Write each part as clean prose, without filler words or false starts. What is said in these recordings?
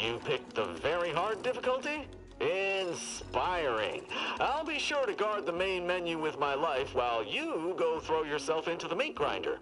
You picked the very hard difficulty? Inspiring. I'll be sure to guard the main menu with my life while you go throw yourself into the meat grinder.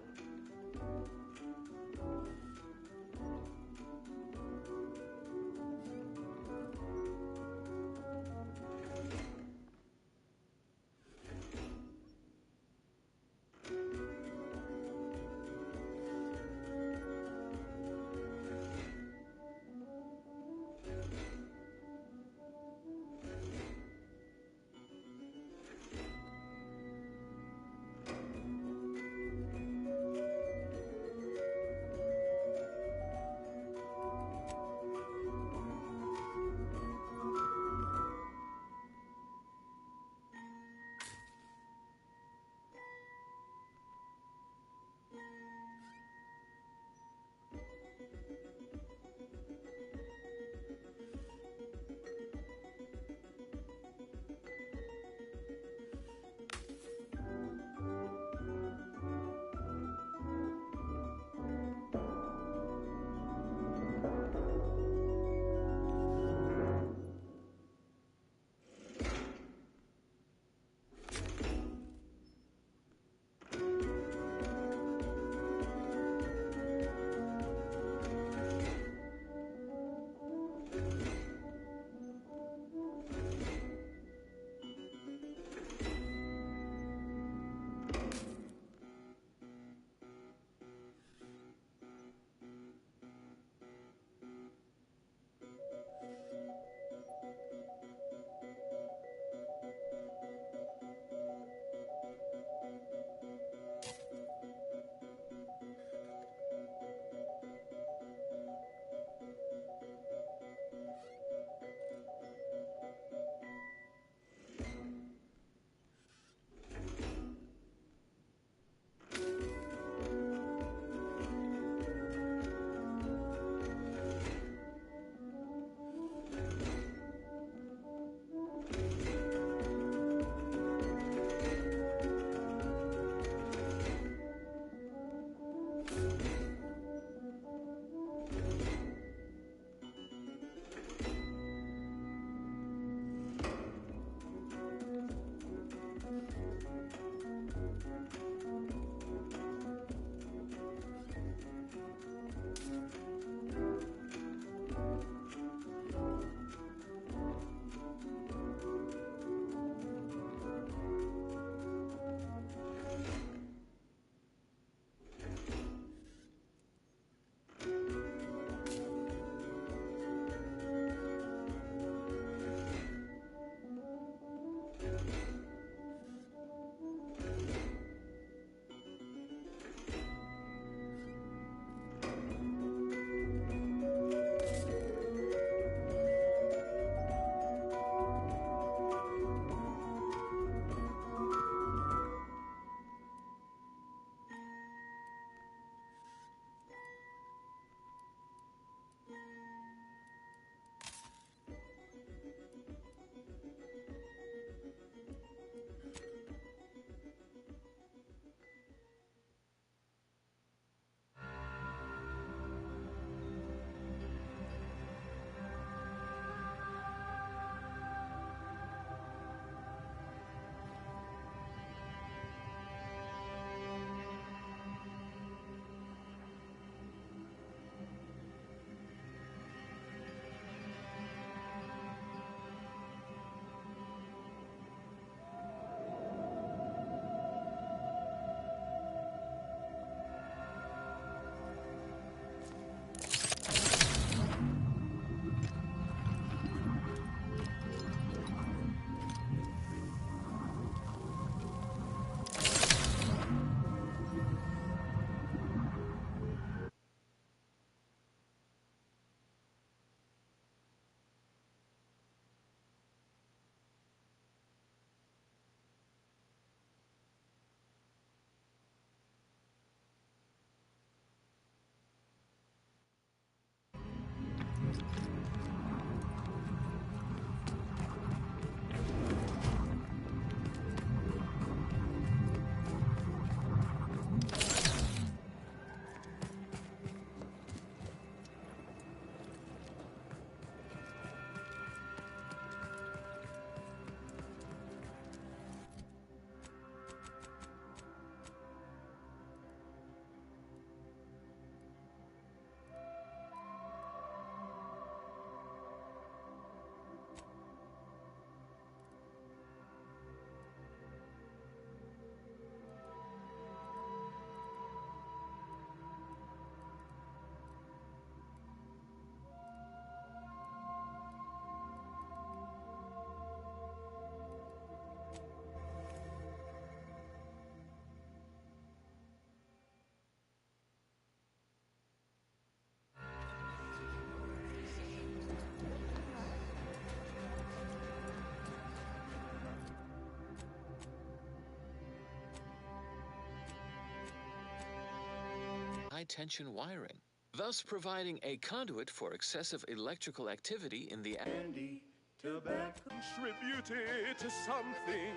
high-tension wiring, thus providing a conduit for excessive electrical activity in the Candy, tobacco. Contributed to something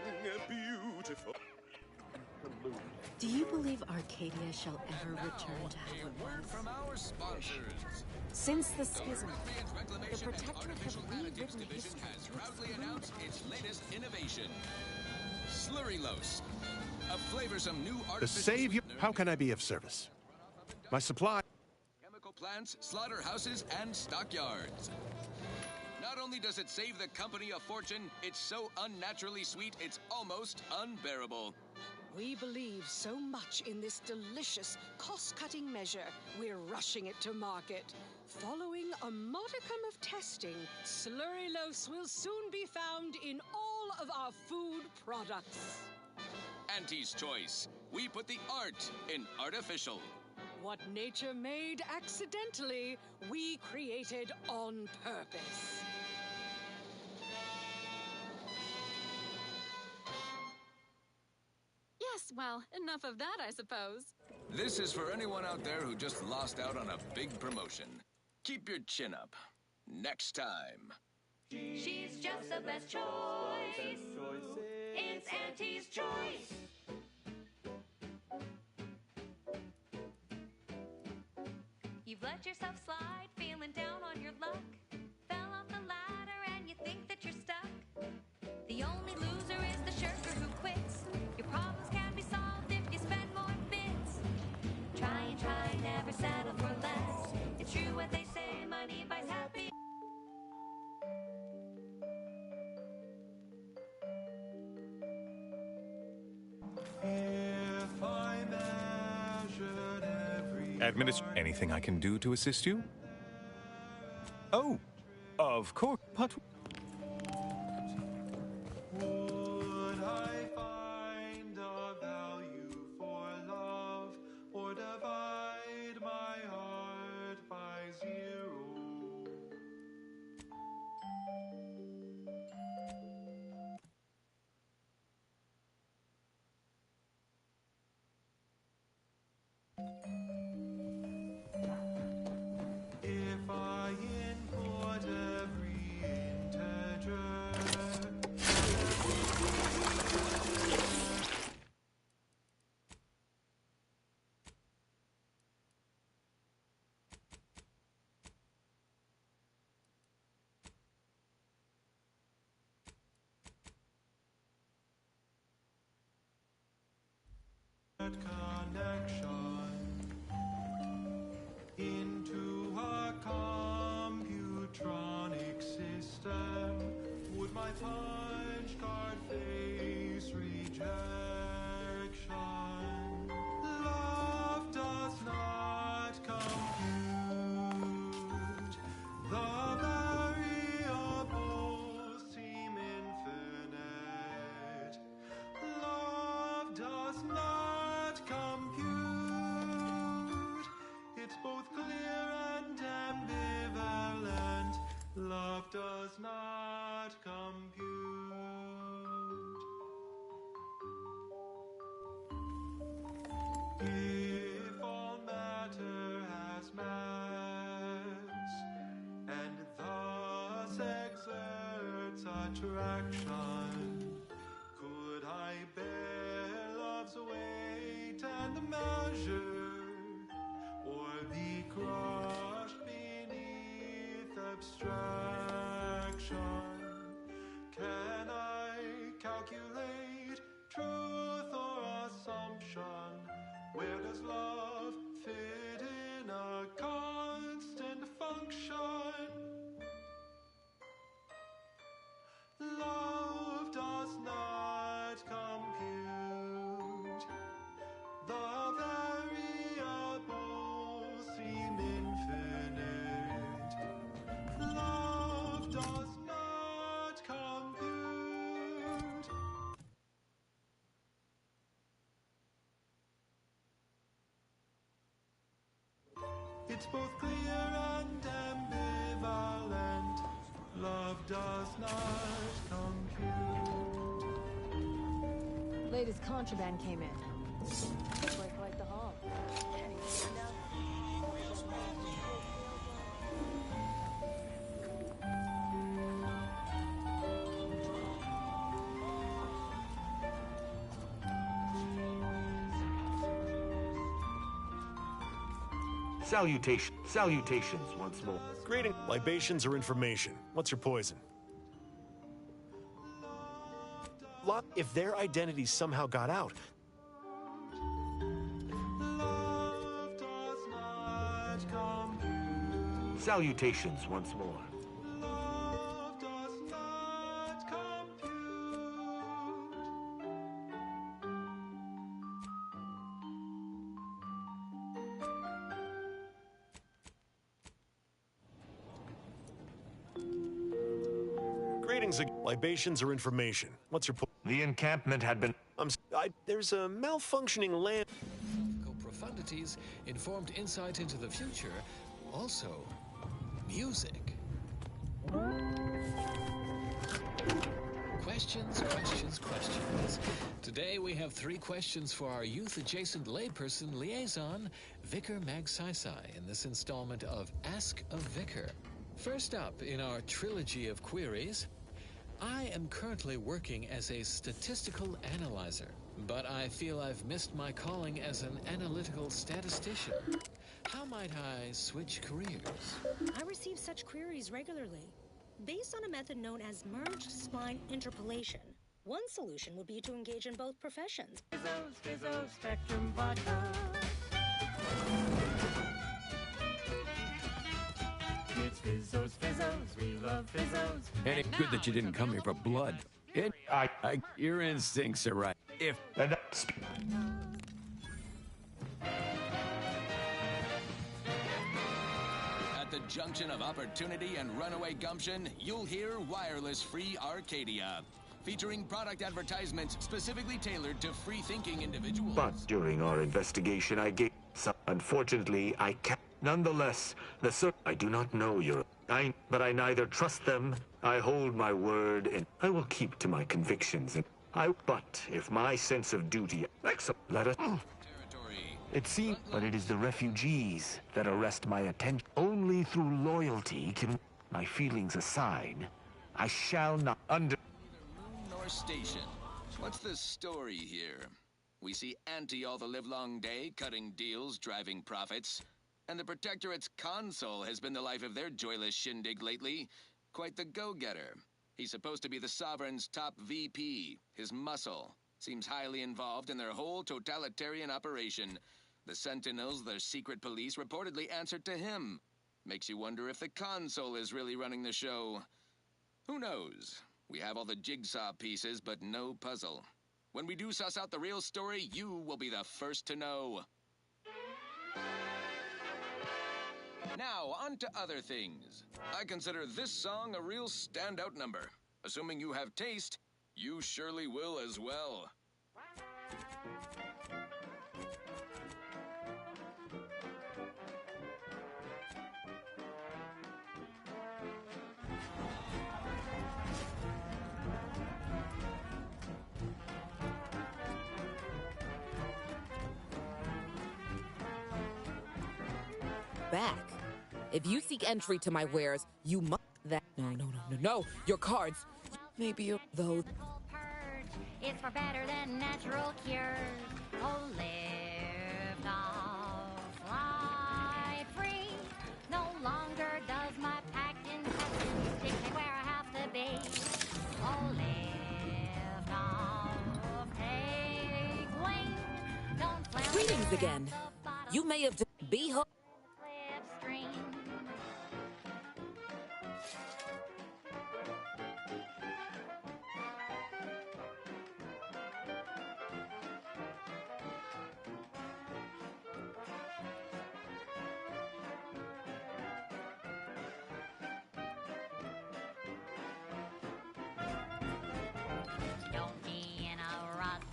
beautiful. Do you believe Arcadia shall ever return to how it Word was? from our sponsors. Since the schism, European the Reclamation and Protectorate has Artificial Additives rewritten Division history has to proudly exclude announced its latest innovation. Slurrylos, a flavorsome new The artificial Savior, sweetener how can I be of service? My supply. chemical plants, slaughterhouses, and stockyards. Not only does it save the company a fortune, it's so unnaturally sweet it's almost unbearable. We believe so much in this delicious, cost-cutting measure, we're rushing it to market. Following a modicum of testing, Slurrylos will soon be found in all of our food products. Auntie's Choice. We put the art in artificial. What nature made accidentally, we created on purpose. Yes, well, enough of that, I suppose. This is for anyone out there who just lost out on a big promotion. Keep your chin up. Next time. She's just the best choice. It's Auntie's Choice. You've let yourself slide, feeling down on your luck. Fell off the ladder and you think that you're stuck. The only loser is the shirker who quits. Your problems can be solved if you spend more bits. Try and try, never settle for less. It's true what they say, money buys happy. If I measured every Anything I can do to assist you? Oh, of course, but would I find a value for love or divide my heart by zero? If I input every integer, that connection into a computronic system, would my punch card face rejection? Love does not compute. The variables seem infinite. Love does not compute. It's both clear and ambivalent. Love does not compute. If all matter has mass and thus exerts attraction, could I bear love's weight and the measure, or be crushed beneath abstraction? Can I calculate truth or assumption? Where does love fit in a constant function? Love does not compute. The variables seem infinite. Love does not compute. It's both clear and ambivalent. Love does not compute. latest contraband came in. Looks like quite the haul. Any turned out? Salutations once more. Greeting. Libations or information. What's your poison? If their identities somehow got out, Love does not compute. Salutations once more. Love does not compute. greetings. Libations or information. What's your The encampment had been. There's a malfunctioning land. Profundities informed insight into the future. Also, music. Questions, questions, questions. Today we have 3 questions for our youth-adjacent layperson liaison, Vicar Magsaysay, in this installment of Ask a Vicar. First up in our trilogy of queries, I am currently working as a statistical analyzer, but I feel I've missed my calling as an analytical statistician. How might I switch careers? I receive such queries regularly. Based on a method known as merged spline interpolation, one solution would be to engage in both professions. Fizzo, Spectrum Vodka. It's Fizzos, we love Fizzos. And it's good that you didn't come here for blood. Your instincts are right. At the junction of opportunity and runaway gumption, you'll hear Wireless Free Arcadia, featuring product advertisements specifically tailored to free-thinking individuals. But during our investigation, I gave some. Unfortunately, I can't. Nonetheless, I do not know your. But I neither trust them. I hold my word, and I will keep to my convictions. But if my sense of duty, let us. It seems, but it is the refugees that arrest my attention. Only through loyalty can, my feelings aside, I shall not under. Neither moon nor station. What's the story here? We see Auntie all the livelong day, cutting deals, driving profits. And the Protectorate's console has been the life of their joyless shindig lately. Quite the go-getter. He's supposed to be the Sovereign's top VP. His muscle seems highly involved in their whole totalitarian operation. The Sentinels, their secret police, reportedly answered to him. Makes you wonder if the console is really running the show. Who knows? We have all the jigsaw pieces, but no puzzle. When we do suss out the real story, you will be the first to know. Now, on to other things. I consider this song a real standout number. Assuming you have taste, you surely will as well. Back. If you seek entry to my wares, you must that. No. Your cards. Maybe you're those. It's far better than natural cures. Oh, live off, fly free. No longer does my packed intestines dictate where I have to be. Oh, live off, take wing. Don't flail. Greetings again. You may have be hooked. Don't be in a rut,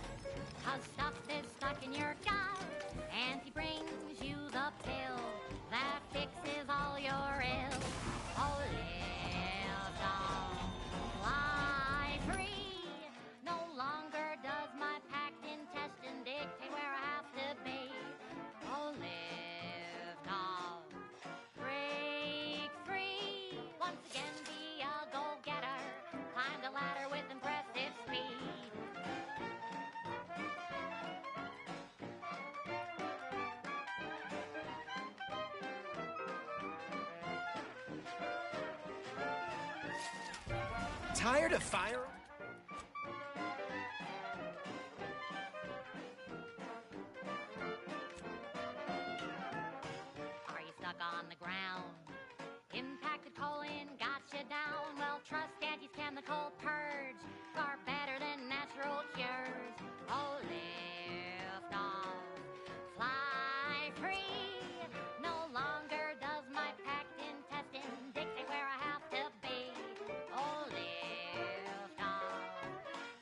'cause stuff is stuck in your gut. Auntie brings you the pill that fixes all your ills. Oh, live, dog, fly free. No longer does my packed intestine dictate where I have to be. Oh, live, dog, break free. Once again, be a go-getter. Climb the ladder with impressive speed. tired of fire? Are you stuck on the ground? Impacted colon got you down. Well, trust Auntie's chemical purge. Far better than natural cures. Oh, lift off, fly free. No longer does my packed intestine dictate where I have to be. Oh, lift off,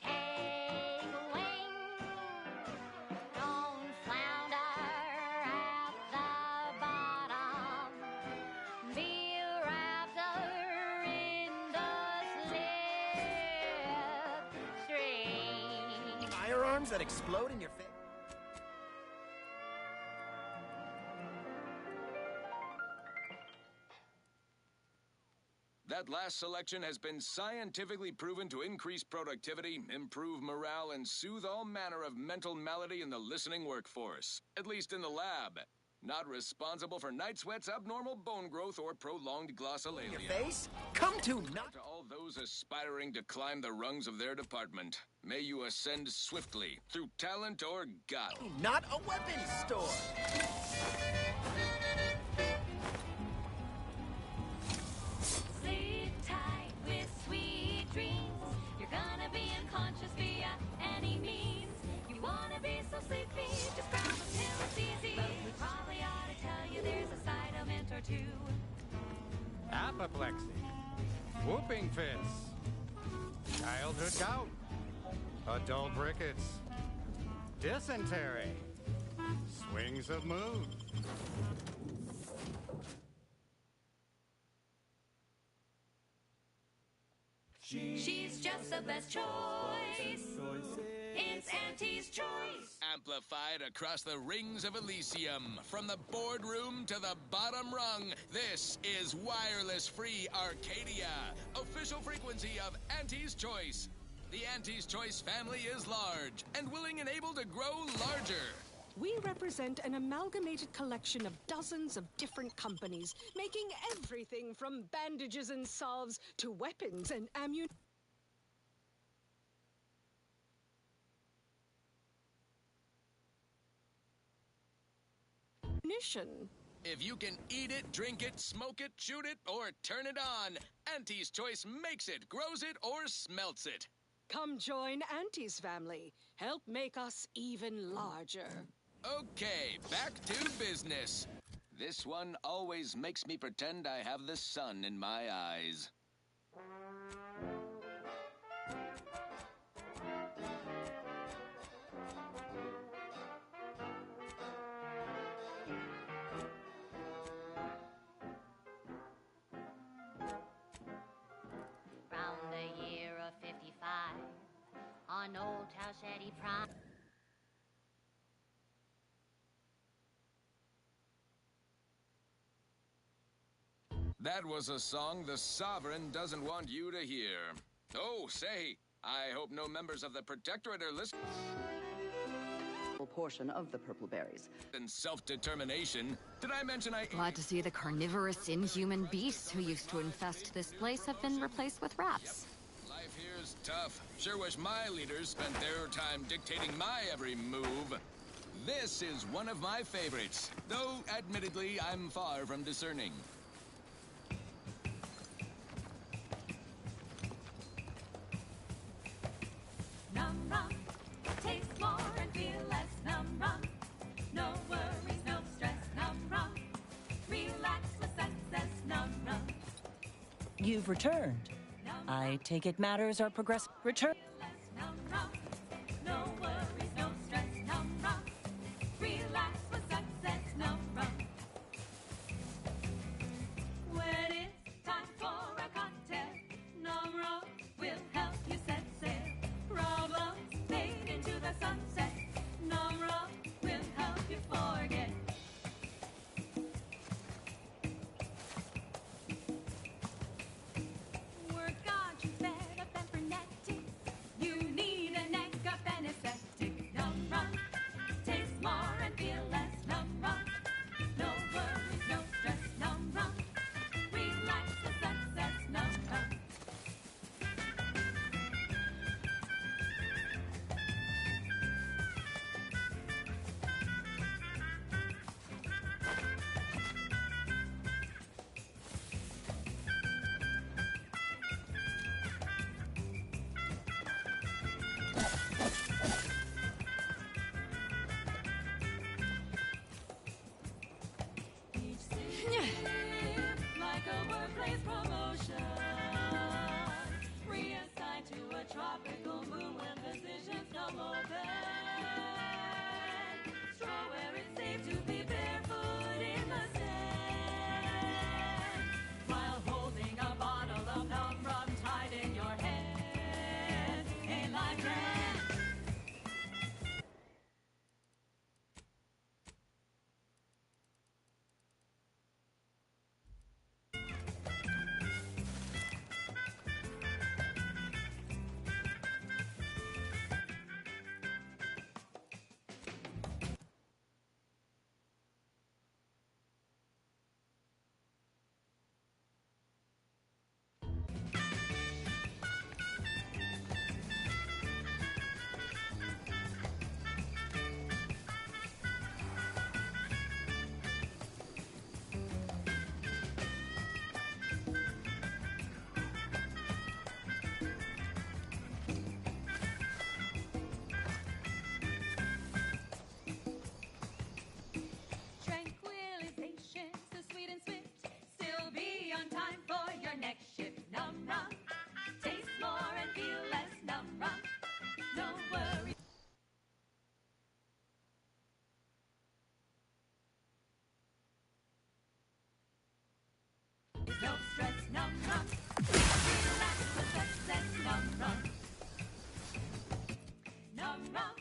take wing. Don't flounder at the bottom. Be a raptor in the slipstream. Firearms that explode in your face? That last selection has been scientifically proven to increase productivity, improve morale, and soothe all manner of mental malady in the listening workforce. At least in the lab. Not responsible for night sweats, abnormal bone growth, or prolonged glossolalia. Your face? Come to not. To all those aspiring to climb the rungs of their department, may you ascend swiftly through talent or guile. Not a weapons store. Sleep tight with sweet dreams. You're gonna be unconscious via any means. You wanna be so sleepy, just grab a pill, it's easy. Probably ought to tell you there's a side element or two. Apoplexy, whooping fits, childhood gout, adult rickets, dysentery, swings of mood. She's just the best choice. It's Auntie's choice. Amplified across the rings of Elysium, from the boardroom to the bottom rung, this is Wireless Free Arcadia, official frequency of Auntie's Choice. The Auntie's Choice family is large and willing and able to grow larger. We represent an amalgamated collection of dozens of different companies, making everything from bandages and salves to weapons and ammunition. If you can eat it, drink it, smoke it, shoot it, or turn it on, Auntie's Choice makes it, grows it, or smelts it. Come join Auntie's family. Help make us even larger. Okay, back to business. This one always makes me pretend I have the sun in my eyes. Round the year of 55, on old Towshetty Prime. That was a song the Sovereign doesn't want you to hear. Oh, say, I hope no members of the Protectorate are listening. Portion of the purple berries. And self-determination. Did I mention Glad to see the carnivorous inhuman beasts who used to infest this place have been replaced with rats. Life here's tough. Sure wish my leaders spent their time dictating my every move. This is one of my favorites, though admittedly I'm far from discerning. Num rum, taste more and feel less. Num rum, no worries, no stress. Num rum, relax with success. Num rum. You've returned. I take it matters are progress. Return. Num rum, no worries, no stress. Num rum, relax with success. Num rum. When it's time for a cocktail, Num rum will help you set sail. Problems fade into the sunset. Num rum will help you forget. Work got you fed up and frenetic. You need an my brand. Tranquilization, so sweet and swift. Still be on time for your next shift. Num rum, taste more and feel less. Num rum, no worries. No stress, num rum. Relax with success, num rum. Num rum,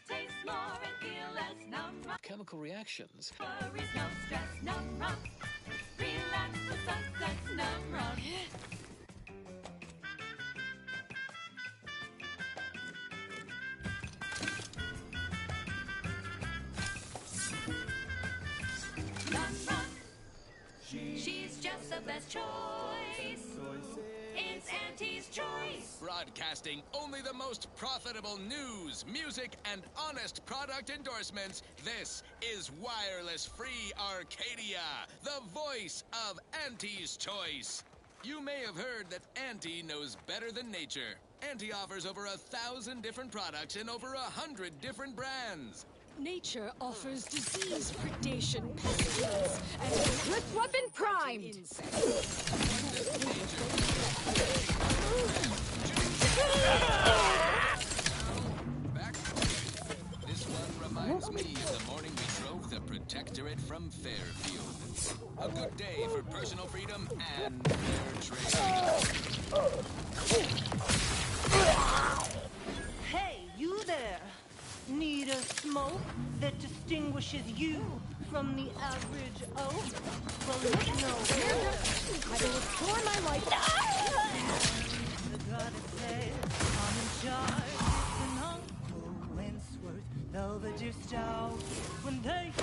taste more and feel less. Num rum. Chemical reactions. Worries, no stress, num rum. Relax with success, num rum. Num rum. She's just the best choice. It's Auntie's choice. Broadcasting only the most profitable news, music, and honest product endorsements. This is Wireless Free Arcadia, the voice of Auntie's choice. You may have heard that Auntie knows better than nature. Auntie offers over 1,000 different products in over 100 different brands. Nature offers disease predation, pestilence, and Lift weapon primed! This one reminds me of the morning we drove the Protectorate from Fairfield. A good day for personal freedom and fair trade. Hey, you there! Need a smoke that distinguishes you from the average oak? Well, look no further. I will restore my life. I gotta say, I'm in charge. It's an Uncle Wentworth, Belvedere Stout. When they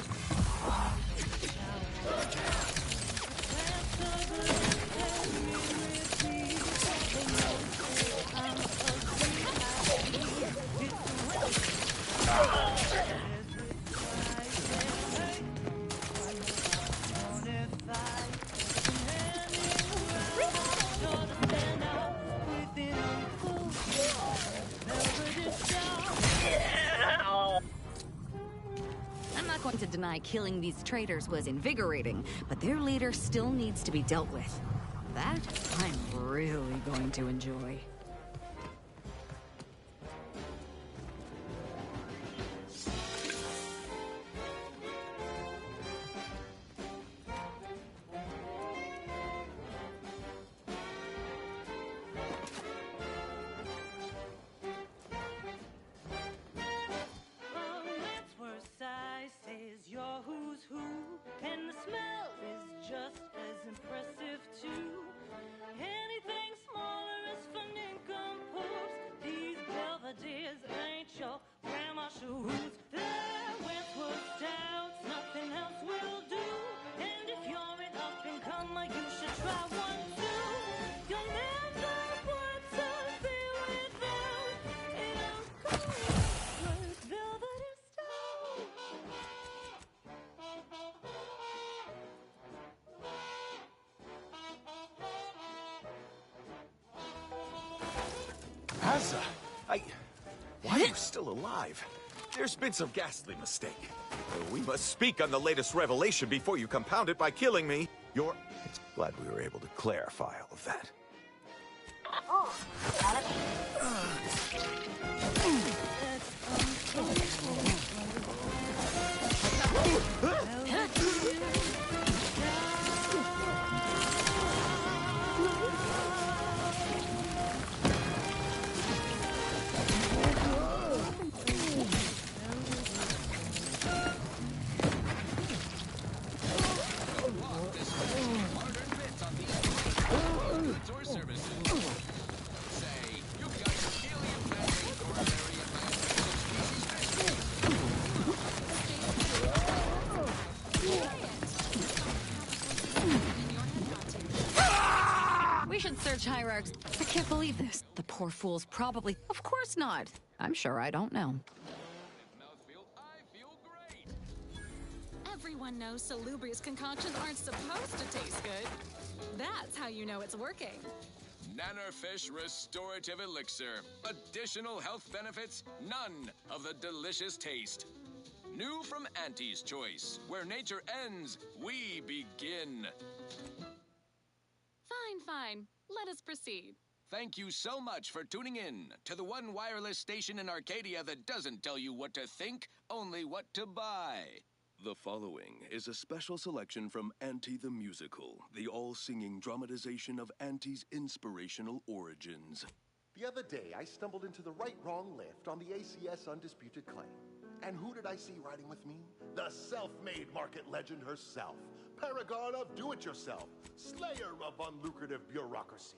I'm not going to deny killing these traitors was invigorating, but their leader still needs to be dealt with. That I'm really going to enjoy. Hazza! Why are you still alive? There's been some ghastly mistake. We must speak on the latest revelation before you compound it by killing me. It's glad we were able to clarify all of that. research hierarchs. I can't believe this. The poor fool's probably... Of course not. I'm sure I don't know. Everyone knows Salubrious concoctions aren't supposed to taste good. That's how you know it's working. Nannerfish Restorative Elixir. Additional health benefits, none of the delicious taste. New from Auntie's Choice. Where nature ends, we begin. Fine. Let us proceed. Thank you so much for tuning in to the one wireless station in Arcadia that doesn't tell you what to think, only what to buy. The following is a special selection from Auntie the Musical, the all-singing dramatization of Auntie's inspirational origins. The other day, I stumbled into the right-wrong lift on the ACS Undisputed Claim. And who did I see riding with me? The self-made market legend herself. Paragon of do-it-yourself. Slayer of unlucrative bureaucracy.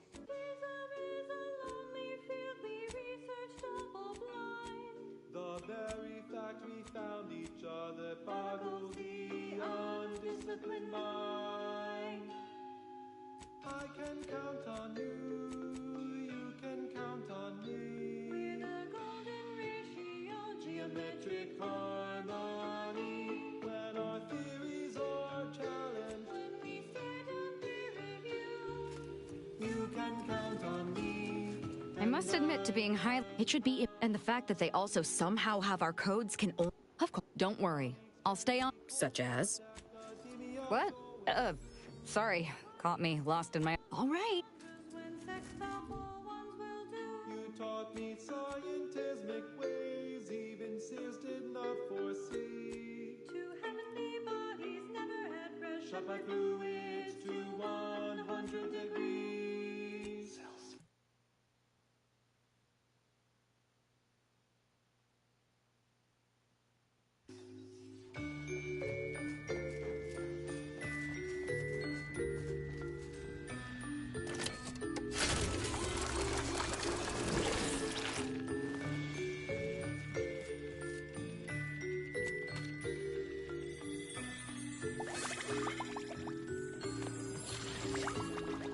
The very fact we found each other boggles the undisciplined mind. I can count on you, you can count on me. With a golden ratio, geometric harmony. When our theories are challenged, when we start on peer review, you can count on me. I must admit to being high. It should be, and the fact that they also somehow have our codes can. Of course, don't worry. I'll stay on. Such as? What? Sorry, caught me lost in my. All right. You taught me scientismic ways, even insisted not foresee. Two heavenly bodies never had pressure. Shot by fluids to 100 degrees.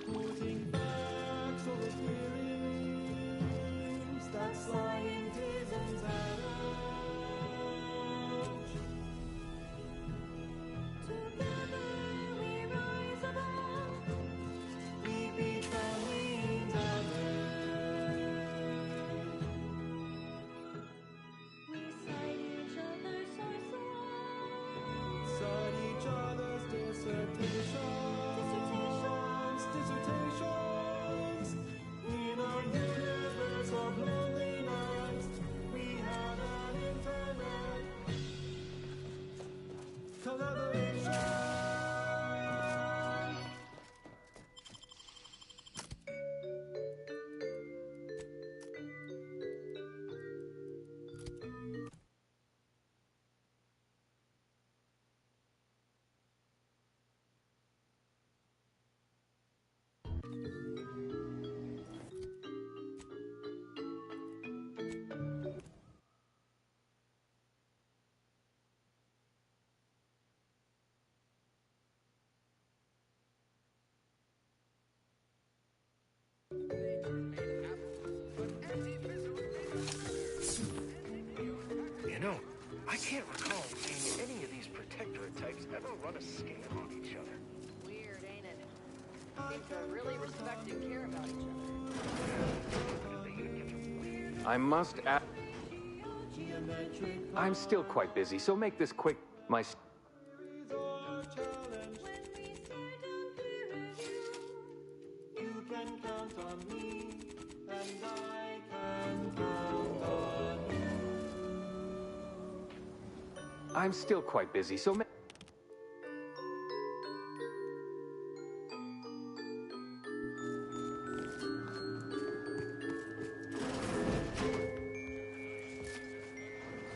Putting facts over feelings that scientism's had out. Together we rise above. We beat the winds of We cite each other's sources. Cite each other's dissertations. In a universe of loneliness, we have an internet collaboration. You know, I can't recall seeing any of these protectorate types ever run a scale on each other. Weird, ain't it? Seems to really respect and care about each other. I must add. I'm still quite busy, so make this quick. You can count on me, and I can count on you. I'm still quite busy, so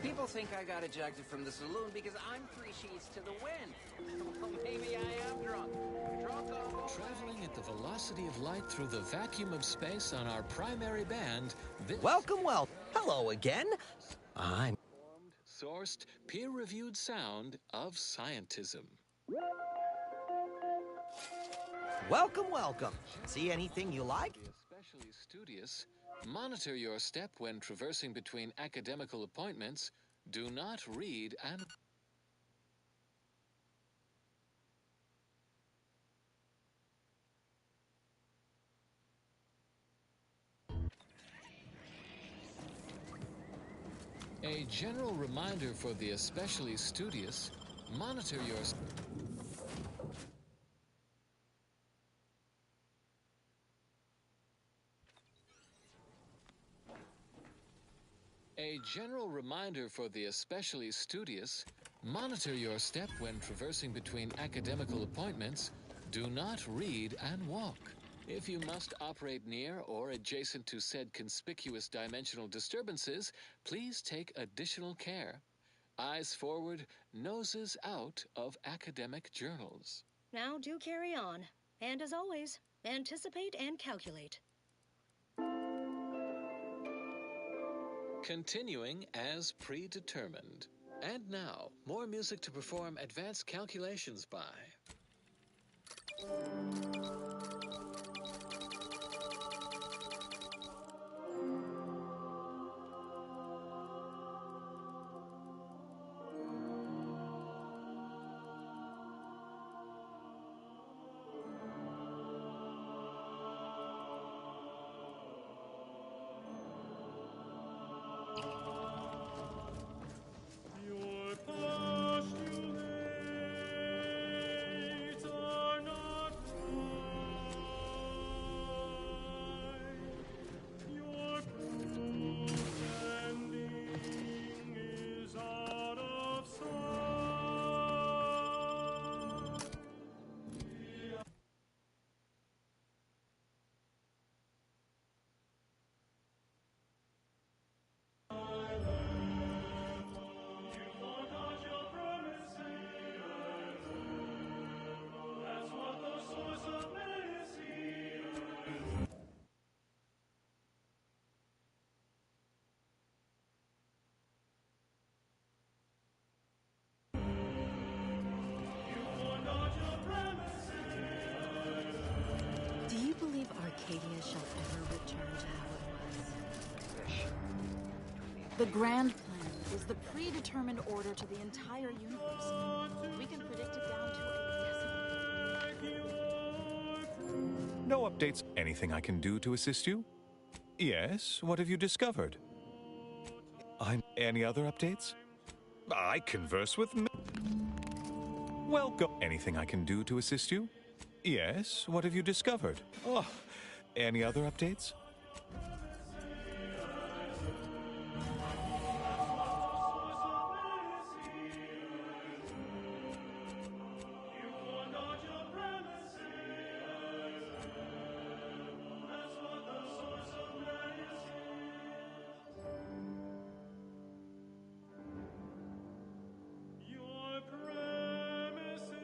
People think I got ejected from the saloon because I'm 3 sheets to the wind. Well, maybe I am drunk. Traveling at the velocity of light through the vacuum of space on our primary band, this Welcome. Hello again. I'm sourced, peer-reviewed sound of scientism. Welcome, welcome. See anything you like? Especially studious, monitor your step when traversing between academical appointments. Do not read and... A general reminder for the especially studious, monitor your... A general reminder for the especially studious, monitor your step when traversing between academical appointments. Do not read and walk. If you must operate near or adjacent to said conspicuous dimensional disturbances, please take additional care. Eyes forward, noses out of academic journals. Now do carry on. And as always, anticipate and calculate. Continuing as predetermined. And now, more music to perform advanced calculations by. Your postulates are not right. Your proof ending is out of sight. That's what the source of medicine is. Do you believe Arcadia shall ever return to how it was? The Grand Plan is the predetermined order to the entire universe. We can predict it down to a decimal. No updates. Anything I can do to assist you? Yes, what have you discovered? Any other updates? I converse with Welcome. Anything I can do to assist you? Yes, what have you discovered? Oh, any other updates? Your premises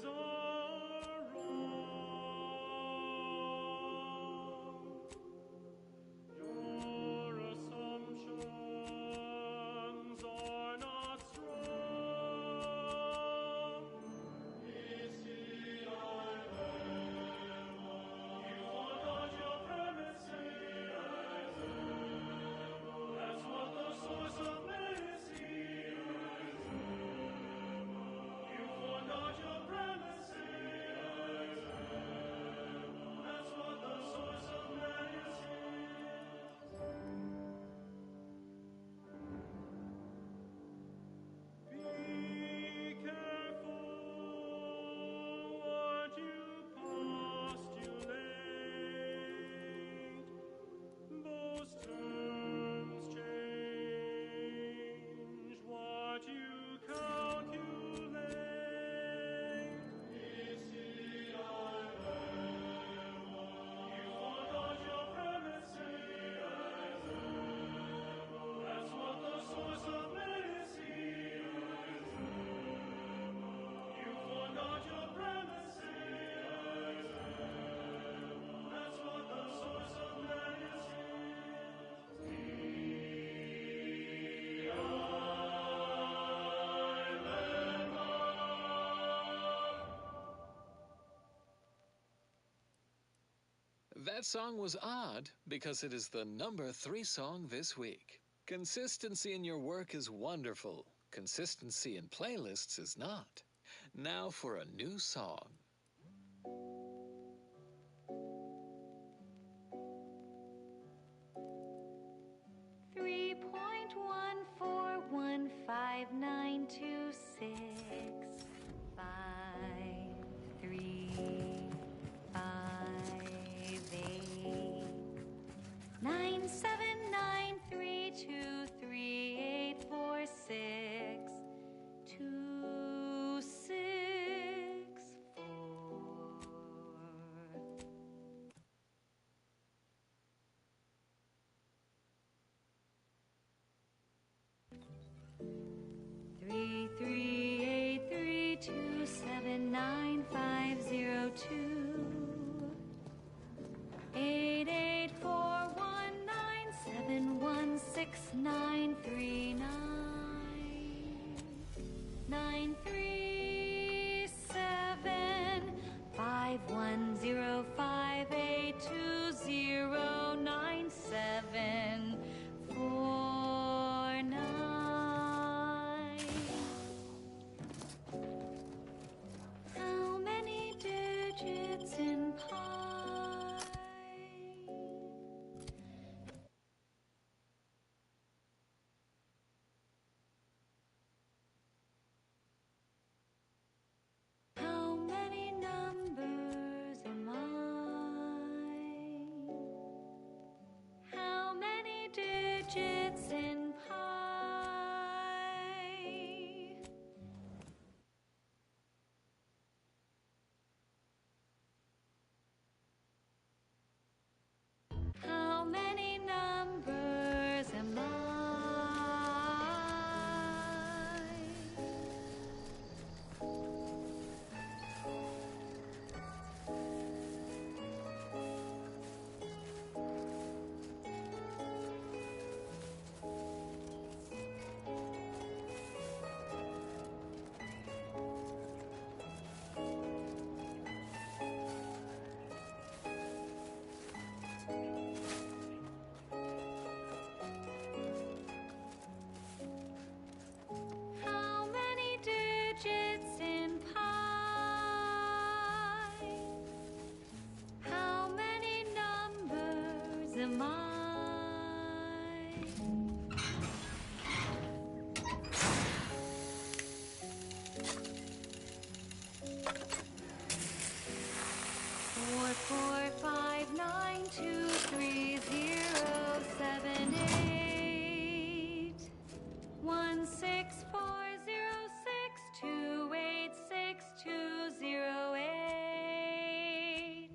are wrong. That song was odd because it is the number 3 song this week. Consistency in your work is wonderful. Consistency in playlists is not. Now for a new song. Three point 1415926 5358 979323846 264. Three 834197952 8841971639 How many digits in pi? How many numbers am I? How many digits in pi? How many numbers am I? How many digits in pi? How many numbers am I? Four 5592307 16406286208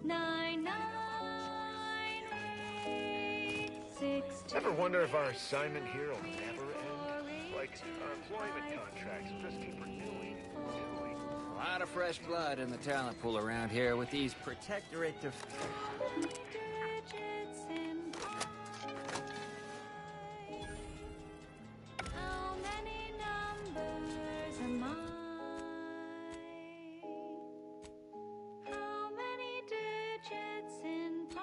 99862. Ever wonder if our assignment here will never end? Like, our employment contracts will just keep renewing and renewing. A lot of fresh blood in the talent pool around here with these protectorate Digits in pi. How many numbers am I? How many digits in pi?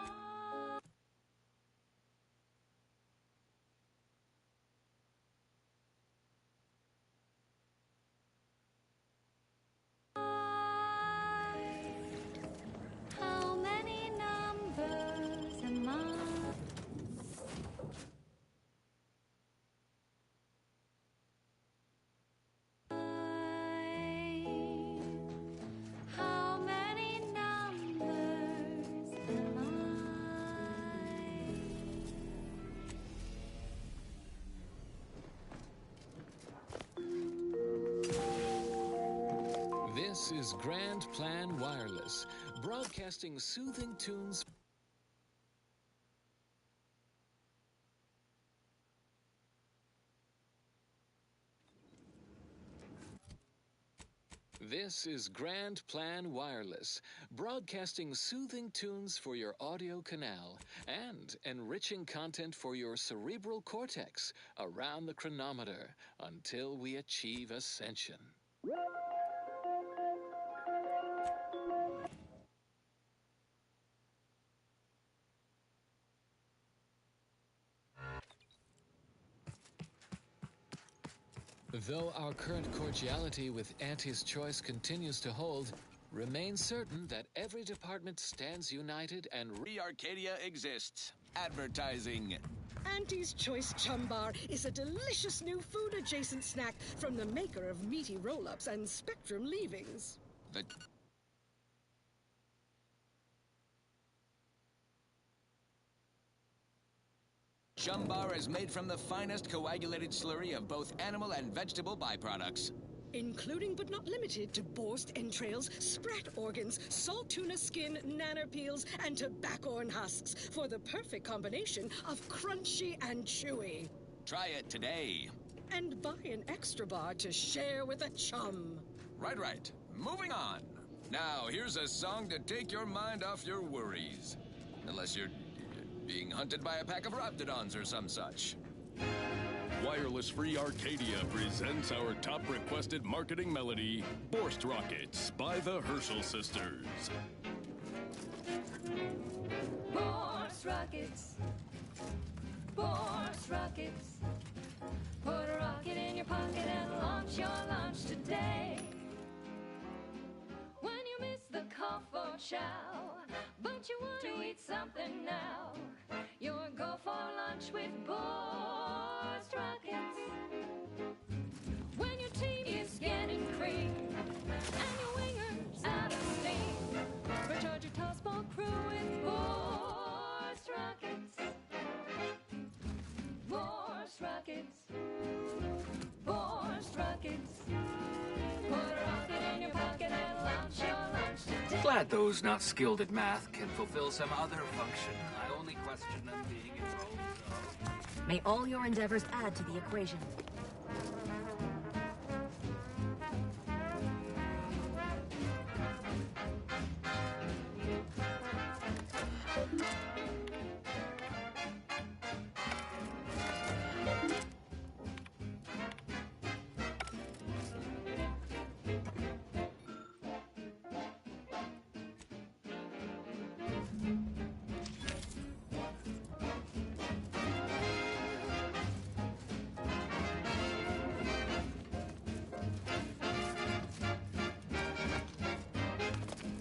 How many numbers am I? How many numbers am This is Grand Plan Wireless, broadcasting soothing tunes. This is Grand Plan Wireless, broadcasting soothing tunes for your audio canal and enriching content for your cerebral cortex around the chronometer until we achieve ascension. Though our current cordiality with Auntie's Choice continues to hold, remain certain that every department stands united and Free Arcadia exists. Advertising. Auntie's Choice Chum Bar is a delicious new food-adjacent snack from the maker of meaty roll-ups and Spectrum leavings. The Chum Bar is made from the finest coagulated slurry of both animal and vegetable byproducts. Including but not limited to borscht entrails, sprat organs, salt tuna skin, nanner peels, and tobaccorn husks for the perfect combination of crunchy and chewy. Try it today. And buy an extra bar to share with a chum. Right. Moving on. Now, here's a song to take your mind off your worries. Unless you're being hunted by a pack of raptidons or some such. Wireless Free Arcadia presents our top requested marketing melody, Borscht Rockets by the Herschel Sisters. Borscht Rockets. Borscht Rockets. Put a rocket in your pocket and launch your lunch today. When you miss the cough or chow, but you want to eat something now, you'll go for lunch with Borscht Rockets. When your teeth is getting cream and your wingers out of steam, recharge your tossball crew with Borscht Rockets. Borscht Rockets. Borscht Rockets. Put a rocket in your pocket and launch your lunch today. Glad those not skilled at math can fulfill some other function. I only question them being enrolled. May all your endeavors add to the equation.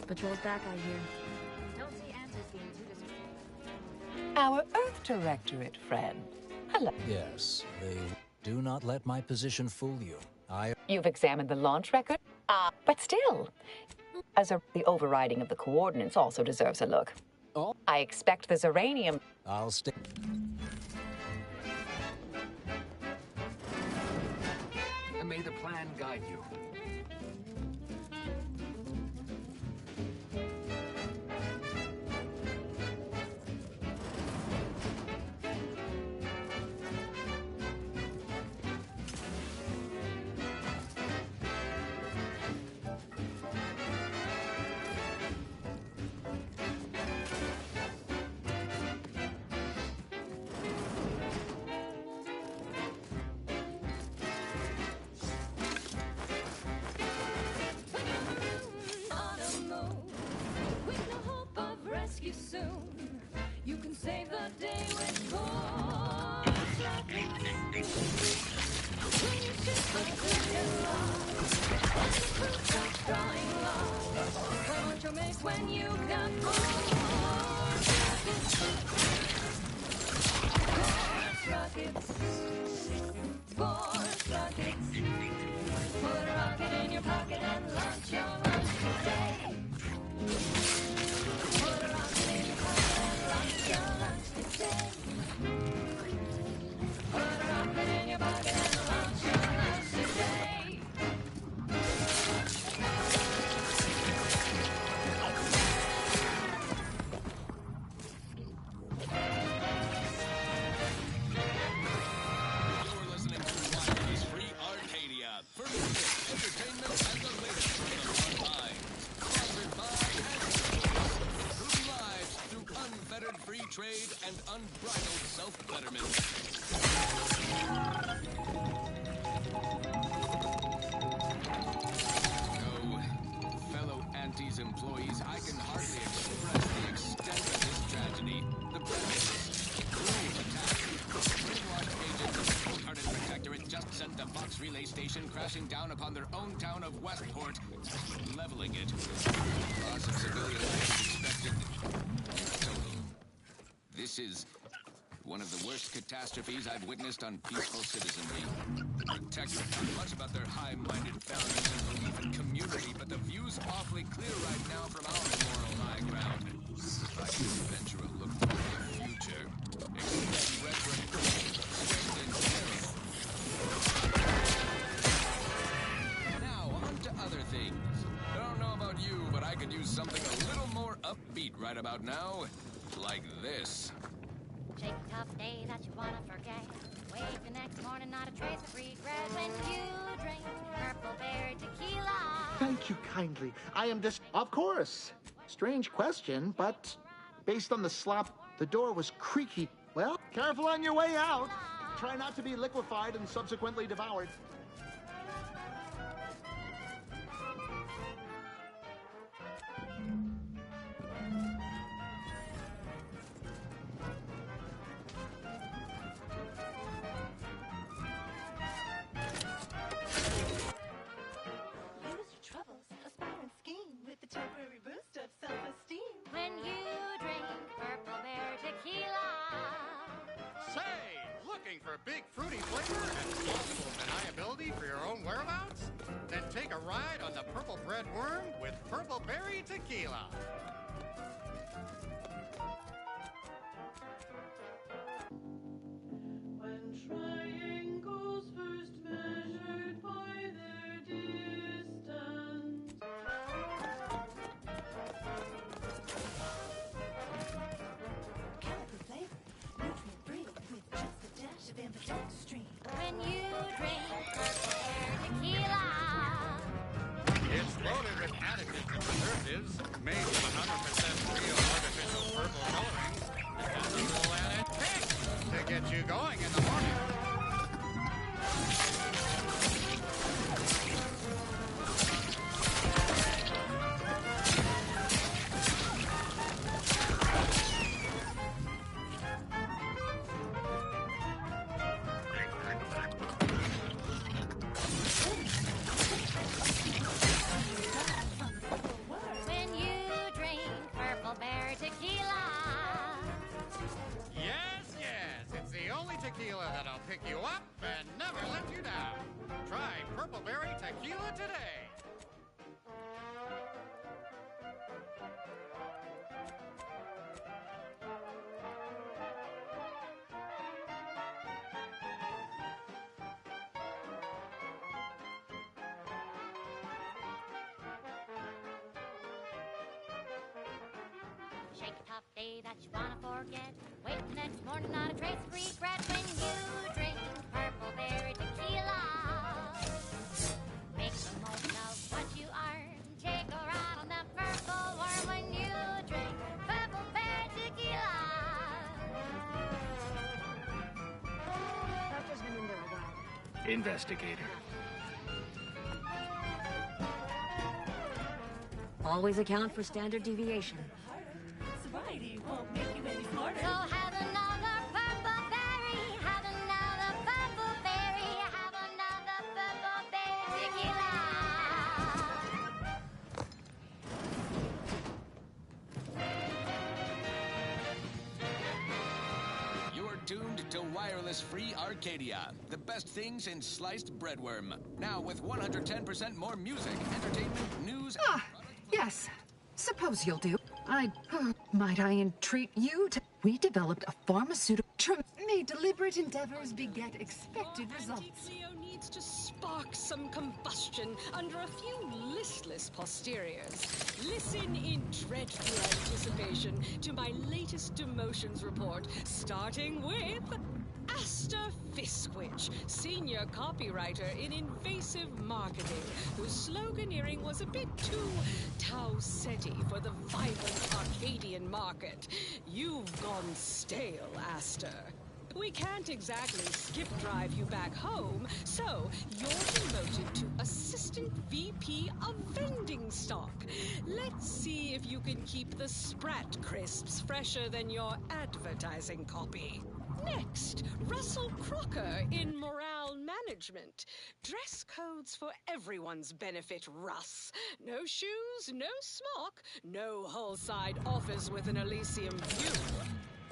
Patrol's back, I hear. Don't see Auntie's being too distracted. Our Earth Directorate friend. Hello. Yes, they do not let my position fool you. You've examined the launch record? But still, the overriding of the coordinates also deserves a look. Oh. I expect the Zeranium. I'll stay. And may the plan guide you. Soon, you can save the day with Borscht Rockets. When your ship goes in lost, and the crew starts drawing lost, how much you make when you got Borscht Rockets. Borscht Rockets. Put a rocket in your pocket and launch your lunch today. Put a rocket in your pocket and launch your lunch today. Put a rocket in your pocket and launch your lunch today. just sent the Fox relay station crashing down upon their own town of Westport, leveling it. Loss of civilian life is expected. Total. This is one of the worst catastrophes I've witnessed on peaceful citizenry. The Protectorate talk much about their high-minded values and belief in community, but the view's awfully clear right now from our moral high ground. If I could venture a look toward the future, expect Reverend Swift and Terry. Now, on to other things. I don't know about you, but I could use something a little more upbeat right about now. Like this. Shake a tough day that you wanna forget. Wake the next morning, not a trace of regret when you drink Purple Berry Tequila. Thank you kindly. I am just... Of course. Strange question, but based on the slop, the door was creaky. Well, careful on your way out. Try not to be liquefied and subsequently devoured. Temporary boost of self-esteem when you drink Purple Berry Tequila. Say, looking for big fruity flavor and possible deniability for your own whereabouts? Then take a ride on the Purple Bread Worm with Purple Berry Tequila. When triangles first measured by their distance. Caliber flavor, nutrient-free with just a dash of ambidextrine. When you drink Purple Berry Tequila. It's loaded with additives and preservatives, made with 100% real artificial purple colorings, and has a little added kick to get you going in the morning. When you drink Purple Berry Tequila. Yes, it's the only tequila that'll pick you up and never let you down. Try Purple Berry Tequila today. Shake a tough day that you wanna forget. Wake the next morning, not a trace of regret when you drink Purple Berry Tequila. Make the most of what you are. Take a ride on that purple worm when you drink Purple Berry Tequila. Doctor's been in there a while. Investigator. Always account for standard deviation. Sobriety won't make you any smarter. So have another Purple Berry. Have another Purple Berry. Have another Purple Berry Tequila. You're tuned to wireless-free Arcadia, the best thing since sliced breadworm. Now with 110% more music, entertainment, news, and Yes, suppose you'll do. Might I entreat you to... We developed a pharmaceutical... May deliberate endeavors beget expected results. Leo needs to spark some combustion under a few listless posteriors. Listen in dreadful anticipation to my latest demotions report, starting with Asta Fiskwich, senior copywriter in invasive marketing, whose sloganeering was a bit too Tau-Ceti for the vibrant Arcadian market. You've gone stale, Asta. We can't exactly skip drive you back home, so you're demoted to Assistant VP of Vending Stock. Let's see if you can keep the Sprat crisps fresher than your advertising copy. Next, Russell Crocker in Morale morale management. Dress codes for everyone's benefit, Russ. No shoes, no smock, no whole-side office with an Elysium view.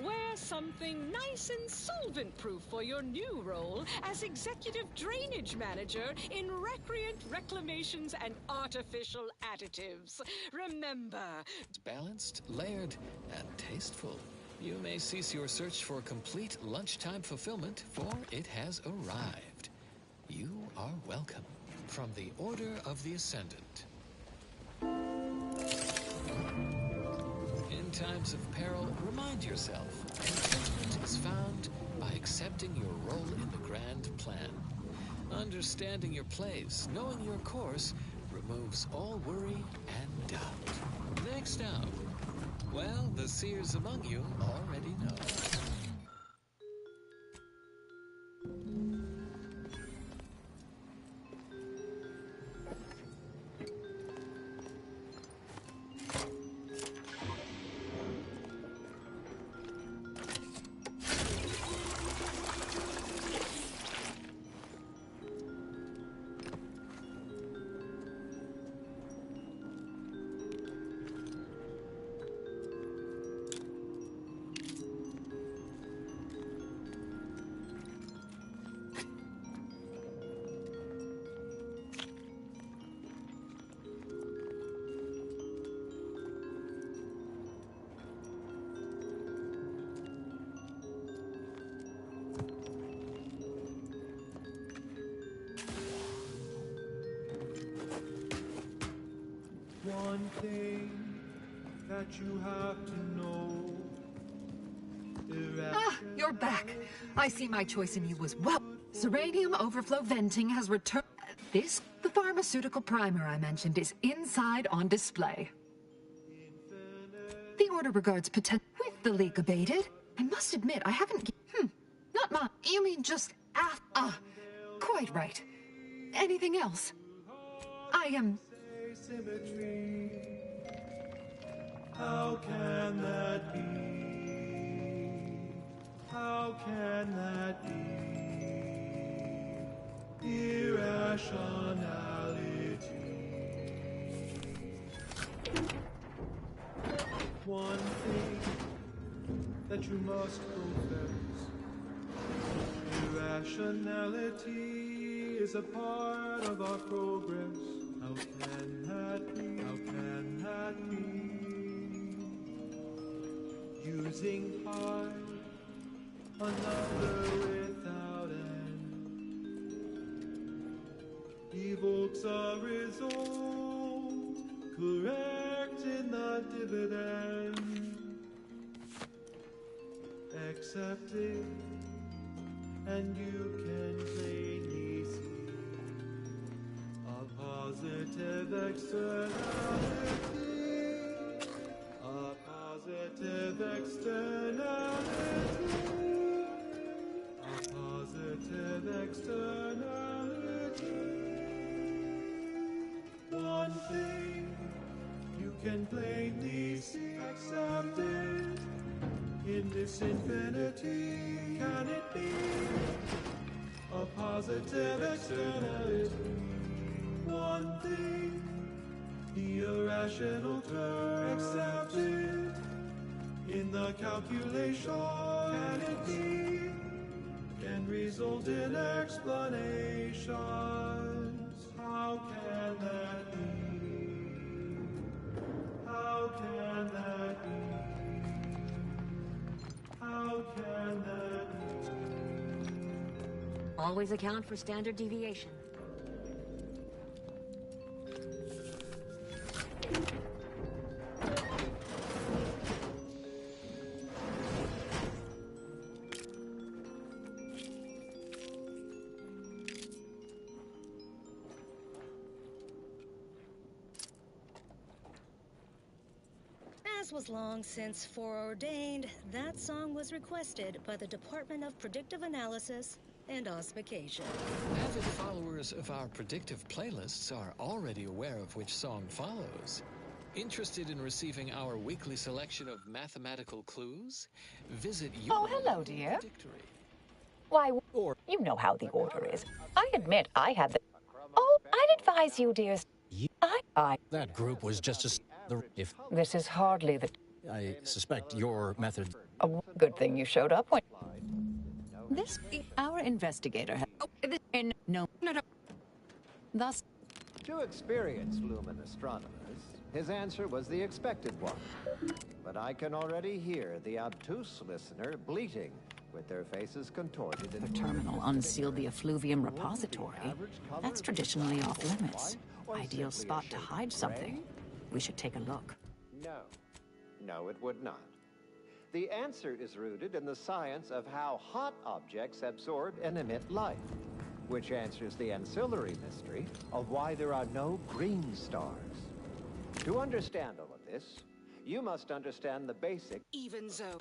Wear something nice and solvent-proof for your new role as Executive Drainage Manager in Recreant Reclamations and Artificial Additives. Remember, It's balanced, layered, and tasteful. You may cease your search for complete lunchtime fulfillment, for it has arrived. You are welcome from the Order of the Ascendant. In times of peril, remind yourself, contentment is found by accepting your role in the grand plan. Understanding your place, knowing your course, removes all worry and doubt. Next out. Well, the seers among you already know. One thing that you have to know. Ah, you're back. I see my choice in you was well. Serranium overflow venting has returned. The pharmaceutical primer I mentioned is inside on display. The Order regards potential with the leak abated. I must admit, I haven't. Not my. You mean just quite right. Anything else? I am. Symmetry. How can that be? How can that be? Irrationality. One thing that you must profess. Irrationality is a part of our progress. How can that be? How can that be? Using heart, another without end, evokes a result, correct in the dividend. Accept it, and you can plainly see positive externality, a positive externality, a positive externality. One thing you can plainly see, accept it in this infinity. Can it be a positive externality? One thing, the irrational term, accept it in the calculation. Can it be? Can result in explanations. How can that be? How can that be? How can that be? Always account for standard deviation. As was long since foreordained, that song was requested by the Department of Predictive Analysis and Auspication. Avid followers of our predictive playlists are already aware of which song follows. Interested in receiving our weekly selection of mathematical clues? Visit your Oh, hello, dear. Predictory. Why, Or... You know how the order is. I admit I had the... Oh, I'd advise you, dears. That group was just if... This is hardly the... I suspect your method... A good thing you showed up when... This... Our investigator had... No. Thus... To experienced lumen astronomers, his answer was the expected one. But I can already hear the obtuse listener bleating, with their faces contorted in... The terminal unsealed the effluvium repository. That's traditionally off limits. Ideal spot to hide something. We should take a look. No. No, it would not. The answer is rooted in the science of how hot objects absorb and emit light, which answers the ancillary mystery of why there are no green stars. To understand all of this, you must understand the basic... Even so.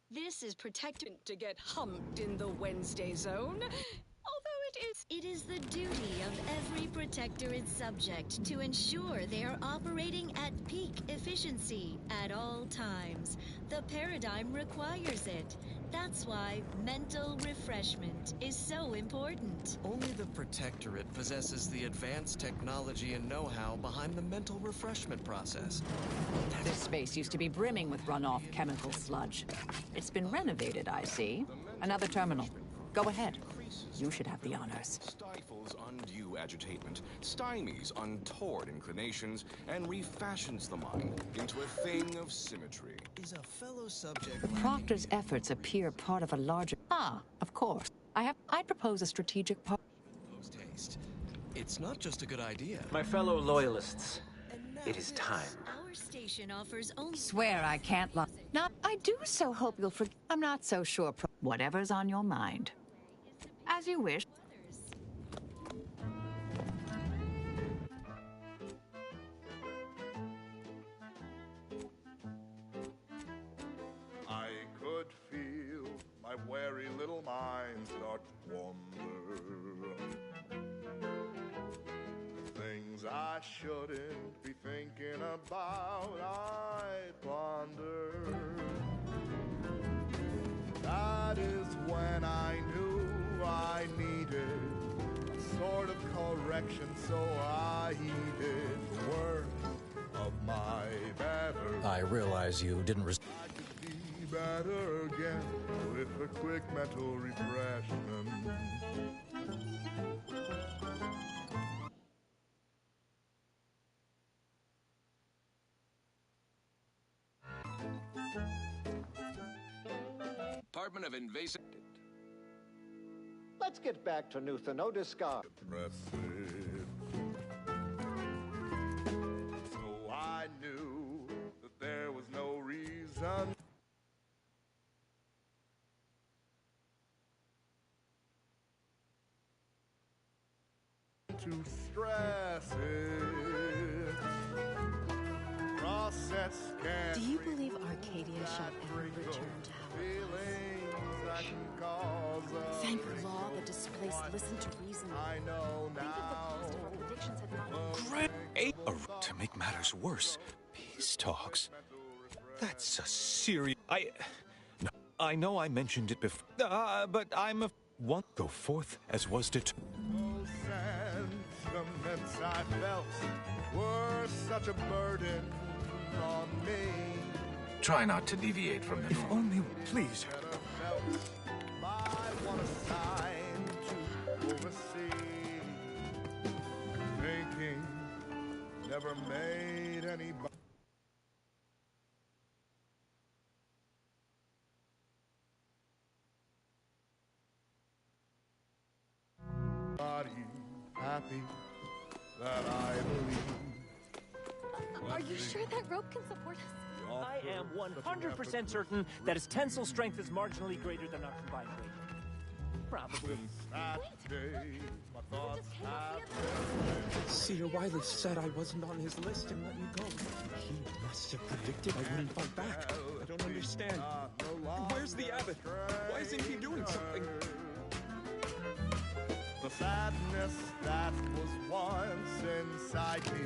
This is protected to get humped in the Wednesday zone. Although it is the duty of every protectorate subject to ensure they are operating at peak efficiency at all times. The paradigm requires it. That's why mental refreshment is so important. Only the Protectorate possesses the advanced technology and know-how behind the mental refreshment process. This space used to be brimming with runoff chemical sludge. It's been renovated, I see. Another terminal. Go ahead. You should have the honors. Stifles undue agitation, stymies untoward inclinations, and refashions the mind into a thing of symmetry. Is a fellow subject... Proctor's efforts appear part of a larger... of course. I'd propose a strategic part... Taste. It's not just a good idea. My fellow loyalists, it is time. Our station offers only... Swear I can't lie. I do so hope you'll forgive... I'm not so sure. Whatever's on your mind. As you wish. I could feel my wary little mind start to wander. Things I shouldn't be thinking about, I ponder. That is when I knew I needed a sort of correction, so I heeded the words of my better. I realize you didn't I could be better again with a quick mental refreshment. Department of Invasive... Let's get back to Nuthanotiscar. So I knew that there was no reason to stress it. Process can... Do you believe Arcadia shall ever return to how it was? Thank law that displaced listen to reason. I know now. Think of the cost of our predictions had not... Great! To make matters worse, peace talks. That's a serious... No, I know I mentioned it before, but I'm a... One go forth as was determined. Sentiments I felt were such a burden on me. Try not to deviate from the norm. Only, please. I want a sign to oversee. Thinking never made anybody. Happy that I believe. Are you sure that rope can support us? I am 100% certain that its tensile strength is marginally greater than our combined weight. Probably. Cedar Wiley said I wasn't on his list and let me go. He must have predicted I wouldn't fight back. I don't understand. Where's the abbot? Why isn't he doing something? The sadness that was once inside me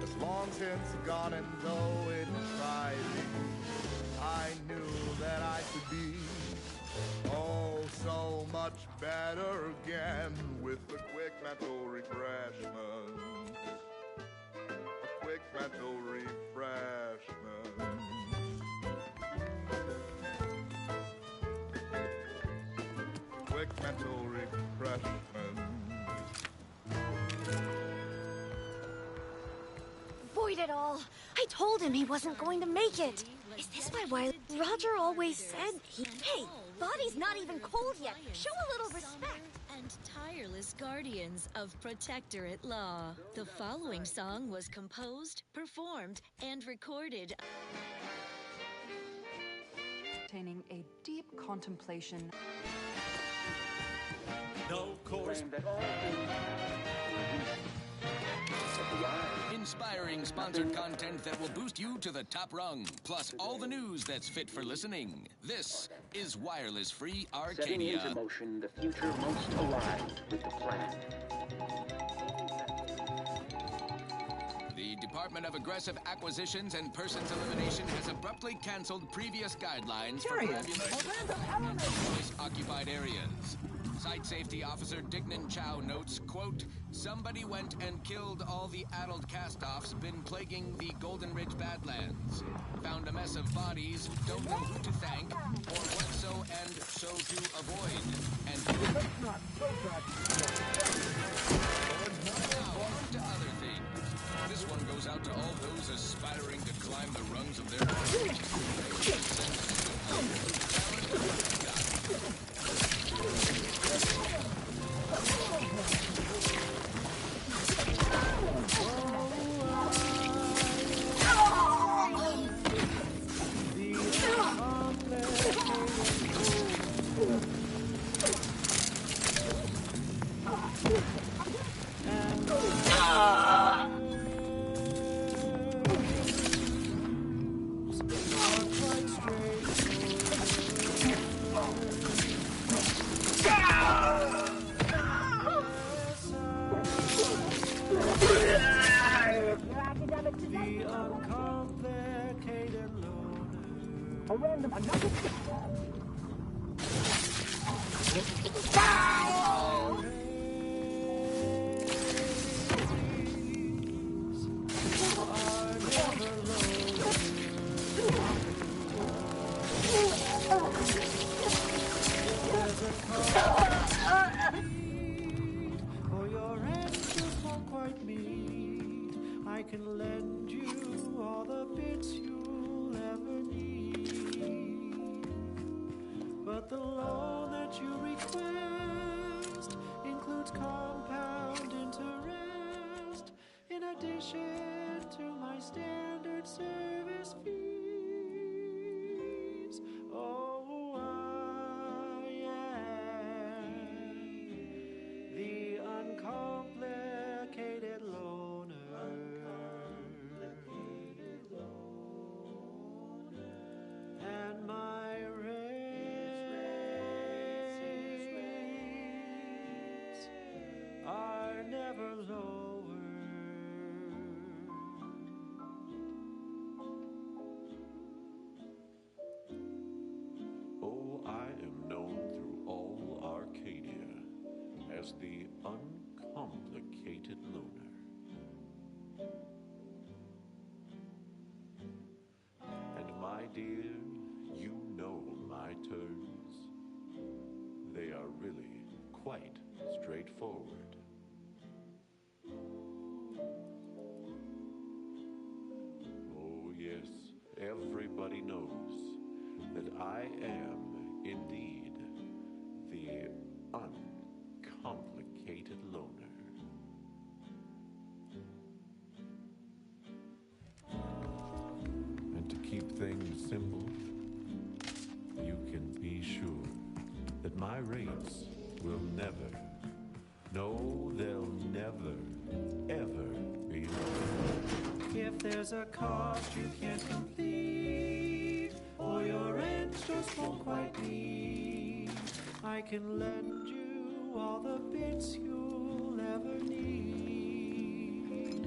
is long since gone, and though it tried me, I knew that I could be so much better again with the quick mental refreshment. A quick mental refreshment. Quick mental refreshment. Void it all. I told him he wasn't going to make it. Is this why Roger always said he... Hey, body's not even cold yet. Show a little respect. And tireless guardians of Protectorate law. The following song was composed, performed, and recorded. Maintaining a deep contemplation. No course. Inspiring sponsored content that will boost you to the top rung, plus all the news that's fit for listening. This is Wireless Free Setting Arcadia. into motion the future most aligned with the plan. The Department of Aggressive Acquisitions and Persons Elimination has abruptly canceled previous guidelines for occupied areas. Site Safety Officer Dignan Chow notes, quote, "Somebody went and killed all the adult cast-offs been plaguing the Golden Ridge Badlands. Found a mess of bodies, don't know who to thank, or what so and so to avoid. And now, on to other things. This one goes out to all those aspiring to climb the rungs of their I can lend you all the bits you'll ever need. But the loan that you request includes compound interest in addition to my standard service fees. Oh, I am the uncomplicated loaner. And my rates are never lower. Oh, I am known through all Arcadia as the uncomplicated loner. And my dear, you know my terms. They are really quite straightforward. Oh yes, everybody knows that I am indeed the uncomplicated loner. And to keep things simple, you can be sure that my rates will never, no, they'll never, ever be low. If there's a cost you can't complete, or your rent just won't quite meet, I can lend you all the bits you'll ever need.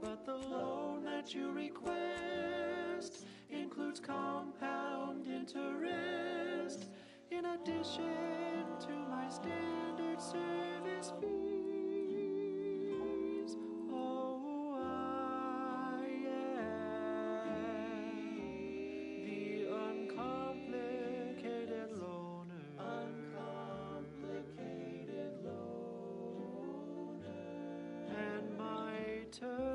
But the loan that you request includes compound interest in addition to my standard service fees. Oh, I am the uncomplicated loner. Uncomplicated loner. And my turn.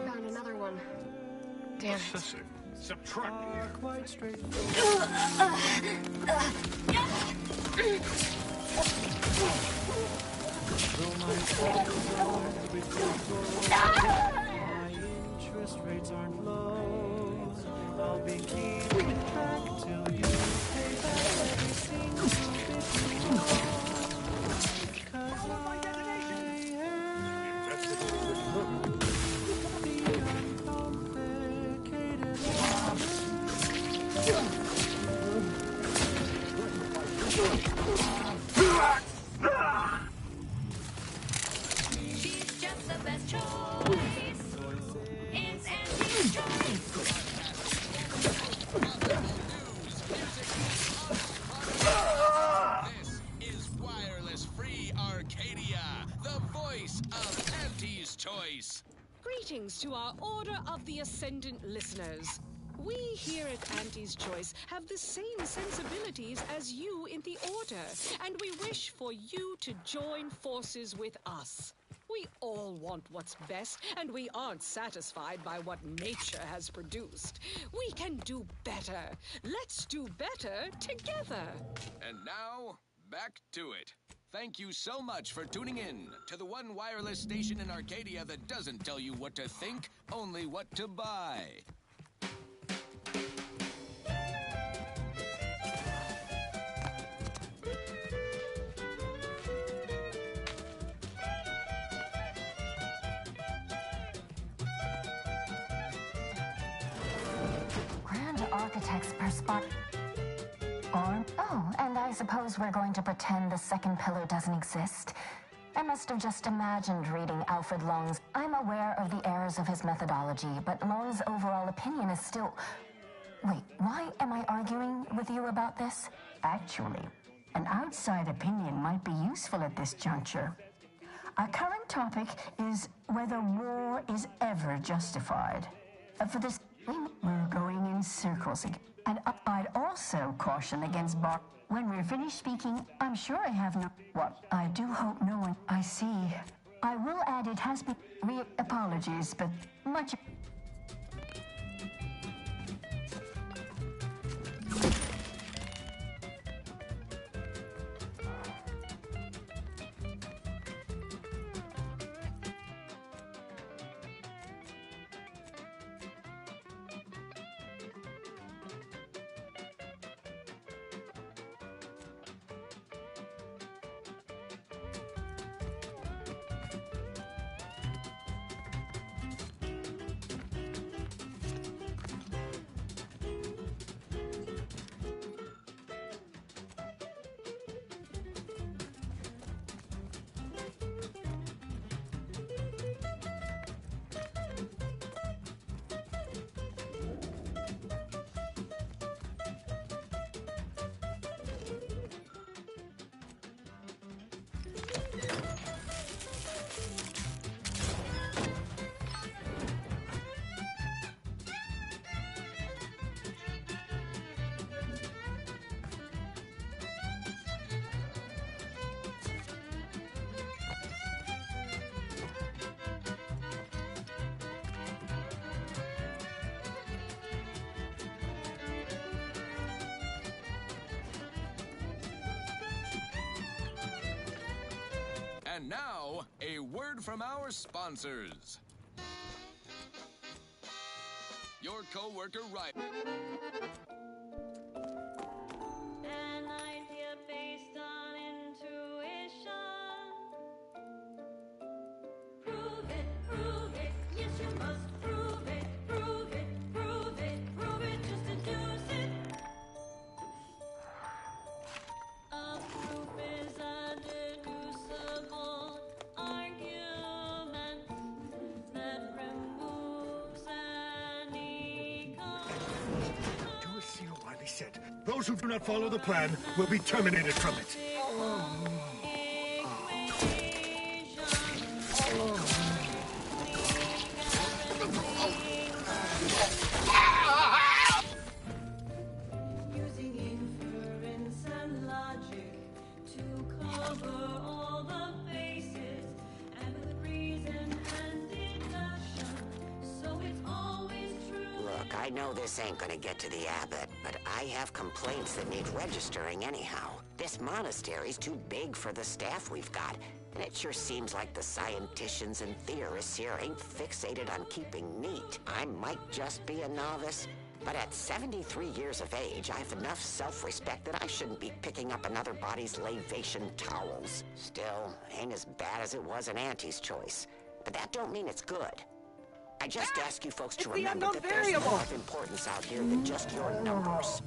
Found another one. Damn it. Assessing. Subtract. Quite my interest rates aren't low. I'll be keeping it back till you pay back every single bit you owe. 'Cause I She's just the best choice. It's Auntie's choice. This is Wireless Free Arcadia, the voice of Auntie's Choice. Greetings to our Order of the Ascendant listeners. We here at Auntie's Choice have the same sensibilities as you in the Order, and we wish for you to join forces with us. We all want what's best, and we aren't satisfied by what nature has produced. We can do better. Let's do better together. And now, back to it. Thank you so much for tuning in to the one wireless station in Arcadia that doesn't tell you what to think, only what to buy. Grand architects per spot. Oh, and I suppose we're going to pretend the second pillar doesn't exist. I must have just imagined reading Alfred Long's. I'm aware of the errors of his methodology, but Long's overall opinion is still... Wait, why am I arguing with you about this? Actually, an outside opinion might be useful at this juncture. Our current topic is whether war is ever justified. For this, we're going in circles again. And I'd also caution against when we're finished speaking, I'm sure I have no... What? I do hope no one... I see. I will add it has been... Apologies, but much... And now, a word from our sponsors. Your co-worker, Ryan. An idea based on intuition. Prove it, yes you must prove it, prove it, prove it, prove it, just deduce it. A proof is a deducible argument that removes any condition. Those who do not follow the plan will be terminated from it. Using inference and logic to cover all the bases, and with reason and deduction, so it's always true. Look, I know this ain't gonna get to the abbot, but I have complaints that need registering anyhow. This monastery's too big for the staff we've got, and it sure seems like the scienticians and theorists here ain't fixated on keeping neat. I might just be a novice, but at 73 years of age, I have enough self-respect that I shouldn't be picking up another body's lavation towels. Still, ain't as bad as it was in Auntie's choice, but that don't mean it's good. I just ask you folks to remember that there's more of importance out here than just your numbers.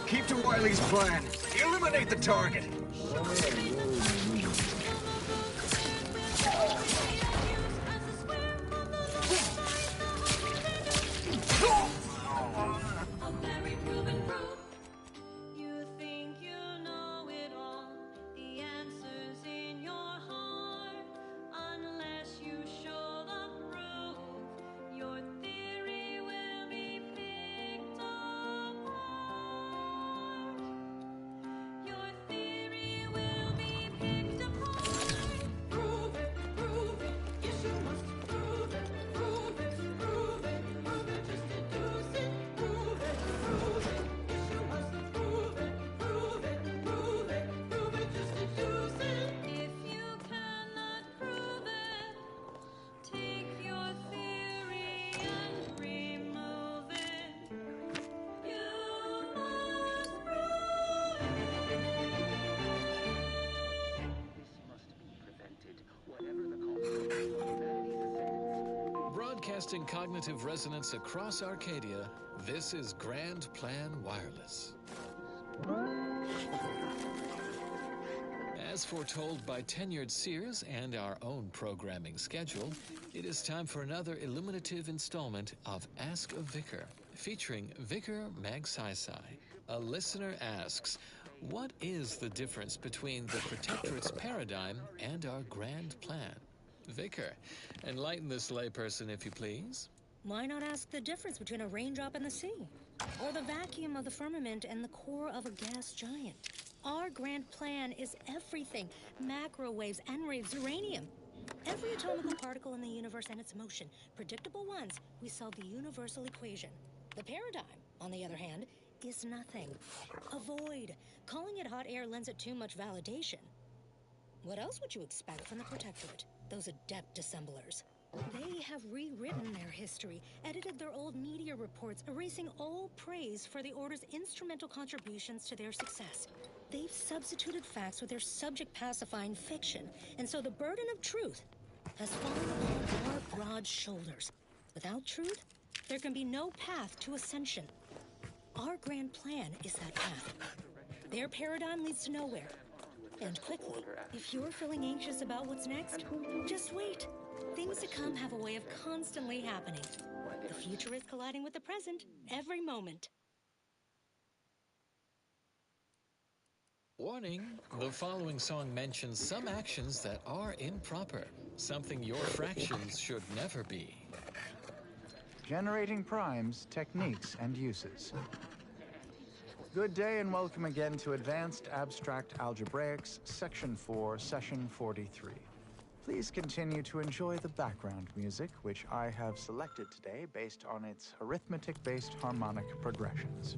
Keep to Wiley's plan. Eliminate the target. You think you know it all, the answer's in your heart. Unless you show the proof, your theory will be picked apart. Your theory will be picked apart. Prove it, yes you must prove it, prove it, prove it, prove it, just deduce it, prove it, yes you must prove it, prove it, prove it, prove it, just deduce it. If you cannot prove it, take your theory and remove it. You must prove Broadcasting cognitive resonance across Arcadia, this is Grand Plan Wireless. As foretold by tenured seers and our own programming schedule, it is time for another illuminative installment of Ask a Vicar, featuring Vicar Magsaysay. A listener asks, what is the difference between the Protectorate's paradigm and our grand plan? Vicar, enlighten this layperson if you please. Why not ask the difference between a raindrop in the sea? Or the vacuum of the firmament and the core of a gas giant? Our grand plan is everything. Macro waves, N-waves, uranium. Every atomical particle in the universe and its motion. Predictable ones, we solve the universal equation. The paradigm, on the other hand, is nothing. A void. Calling it hot air lends it too much validation. What else would you expect from the Protectorate? Those adept dissemblers. They have rewritten their history, edited their old media reports, erasing all praise for the Order's instrumental contributions to their success. They've substituted facts with their subject-pacifying fiction, and so the burden of truth has fallen upon our broad shoulders. Without truth, there can be no path to ascension. Our grand plan is that path. Their paradigm leads to nowhere. And quickly, if you're feeling anxious about what's next, just wait. Things to come have a way of constantly happening. The future is colliding with the present every moment. Warning, the following song mentions some actions that are improper, something your fractions should never be. Generating primes, techniques, and uses. Good day and welcome again to Advanced Abstract Algebraics, Section 4, Session 43. Please continue to enjoy the background music, which I have selected today based on its arithmetic-based harmonic progressions.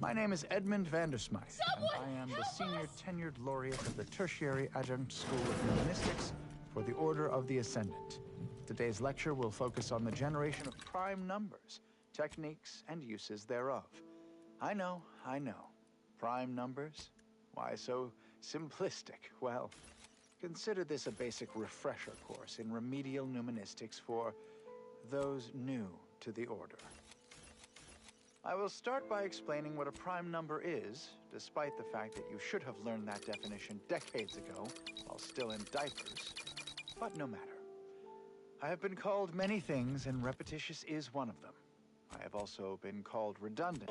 My name is Edmund Vandersmythe, and I am the senior tenured laureate of the Tertiary Adjunct School of Numismatics for the Order of the Ascendant. Today's lecture will focus on the generation of prime numbers, techniques, and uses thereof. I know. Prime numbers? Why so simplistic? Well, consider this a basic refresher course in remedial numismatics for those new to the Order. I will start by explaining what a prime number is, despite the fact that you should have learned that definition decades ago, while still in diapers. But no matter. I have been called many things, and repetitious is one of them. I have also been called redundant.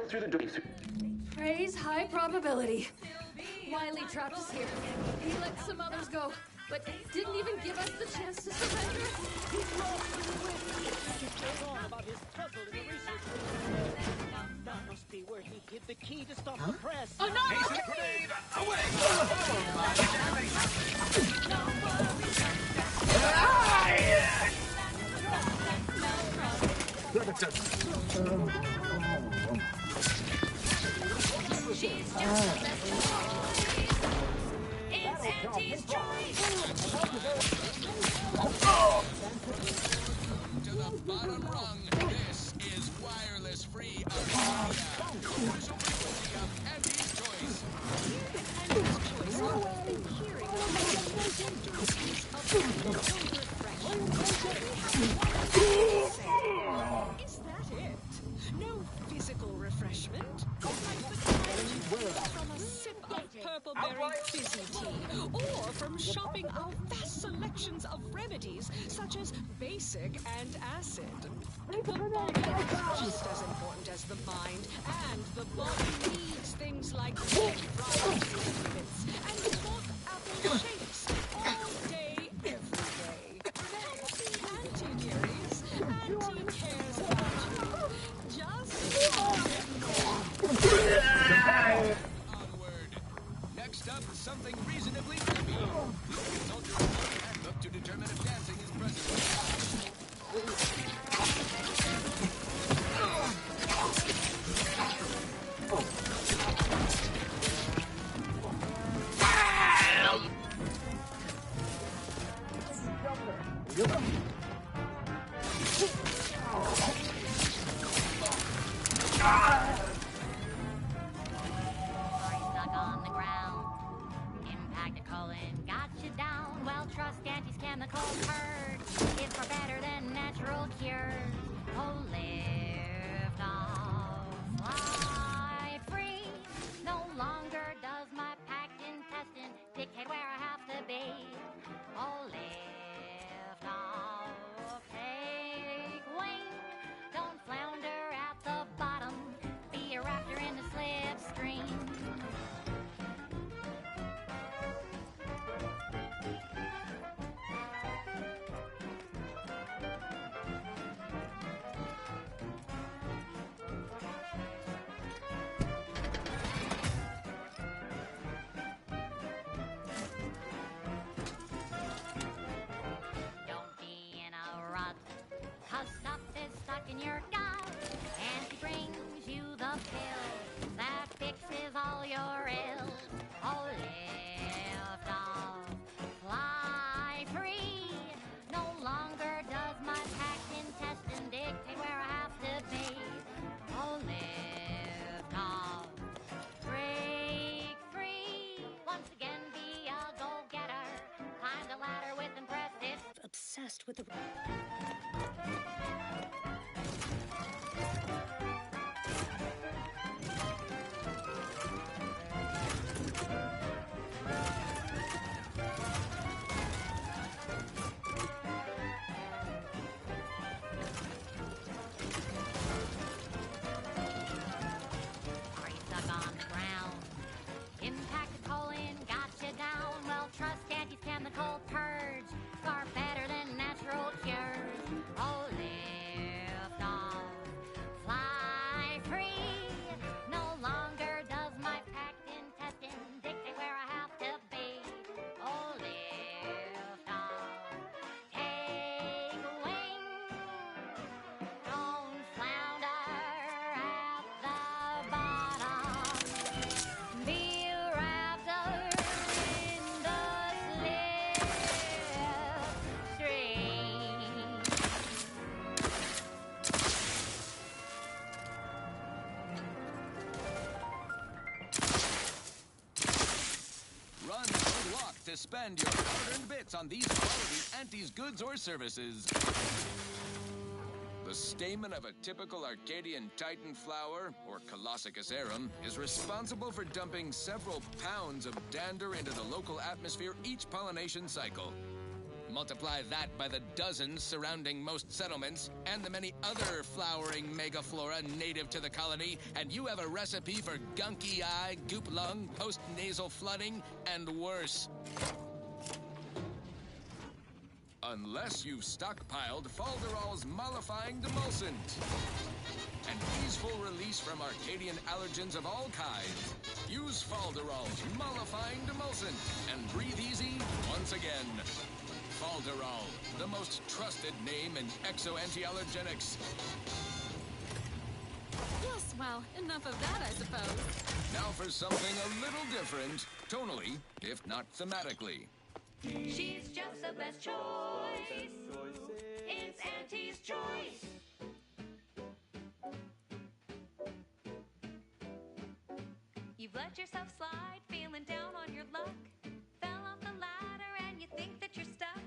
Through the door. Praise high probability. Wiley trapped us here. He let some others go, but didn't even give us the chance to surrender. He's lost in the wind. What's going on about his puzzle in the research room? That must be where he hid the key to stop the press. Oh, no! Hasten the grenade! Away! She's just it's Auntie's choice! To the bottom rung, this is wireless free Australia. Commercial frequency of Auntie's choice. Is that it? No physical refreshment? From a sip of purple-berry fizzy tea, or from shopping our vast selections of remedies, such as basic and acid. The body is just as important as the mind, and the body needs things like fried bits and hot apple shakes all day, every day. Auntie dearies, Auntie cares about you. Just Onward. Next up, something reasonably trivial. Please consult your handbook to determine if dancing is present. Stuck on the ground. Impacted colon got you down. Well, trust Auntie's chemical purge is far better than natural cures. Oh, lift off, fly free. No longer does my packed intestine dictate where I have to be. Oh, lift off, take wing. Don't flounder at the bottom. Be a raptor in the slipstream. Don't be in a rut, 'cause stuff is stuck in your gut. And she brings you the pill that fixes all your ills. Oh, lift off, fly free. No longer does my packed intestine dictate where I have to be. Oh, lift off, break free. Once again, be a go-getter. Climb the ladder with impressive. Obsessed with the... Are you stuck on the ground? Impacted colon got you down. Well, trust Auntie's chemical purge. Far better than natural cures. Oh, live to spend your hard-earned bits on these quality Auntie's goods or services. The stamen of a typical Arcadian Titan flower, or Colossicus arum, is responsible for dumping several pounds of dander into the local atmosphere each pollination cycle. Multiply that by the dozens surrounding most settlements and the many other flowering megaflora native to the colony, and you have a recipe for gunky eye, goop lung, post-nasal flooding, and worse. Unless you've stockpiled Falderall's mollifying demulcent. An easeful release from Arcadian allergens of all kinds. Use Falderall's mollifying demulcent and breathe easy once again. Falderall, the most trusted name in exo-anti-allergenics. Yes, well, enough of that, I suppose. Now for something a little different, tonally, if not thematically. She's just the best choice. It's Auntie's choice. You've let yourself slide, feeling down on your luck. Fell off the ladder and you think that you're stuck.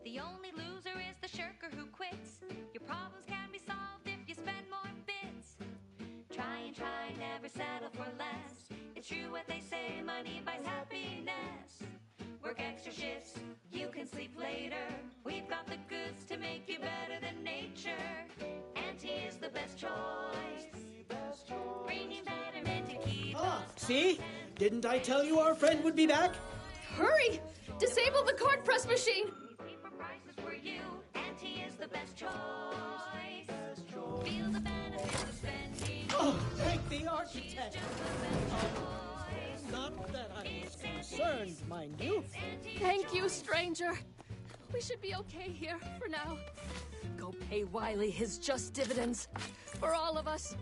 The only loser is the shirker who quits. Your problems can be solved if you spend more bits. Try and try, never settle for less. It's true what they say, money buys happiness. Work extra shifts, you can sleep later. We've got the goods to make you better than nature. Auntie is the best choice. Bringing betterment to keep us. See? Didn't I tell you our friend would be back? Hurry! Disable the card press machine! Cheaper prices for you. Auntie is the best choice. Feel the benefits of spending. Oh, thank the architect. Not that I was concerned, mind you. Thank you, stranger. We should be okay here for now. Go pay Wiley his just dividends. For all of us.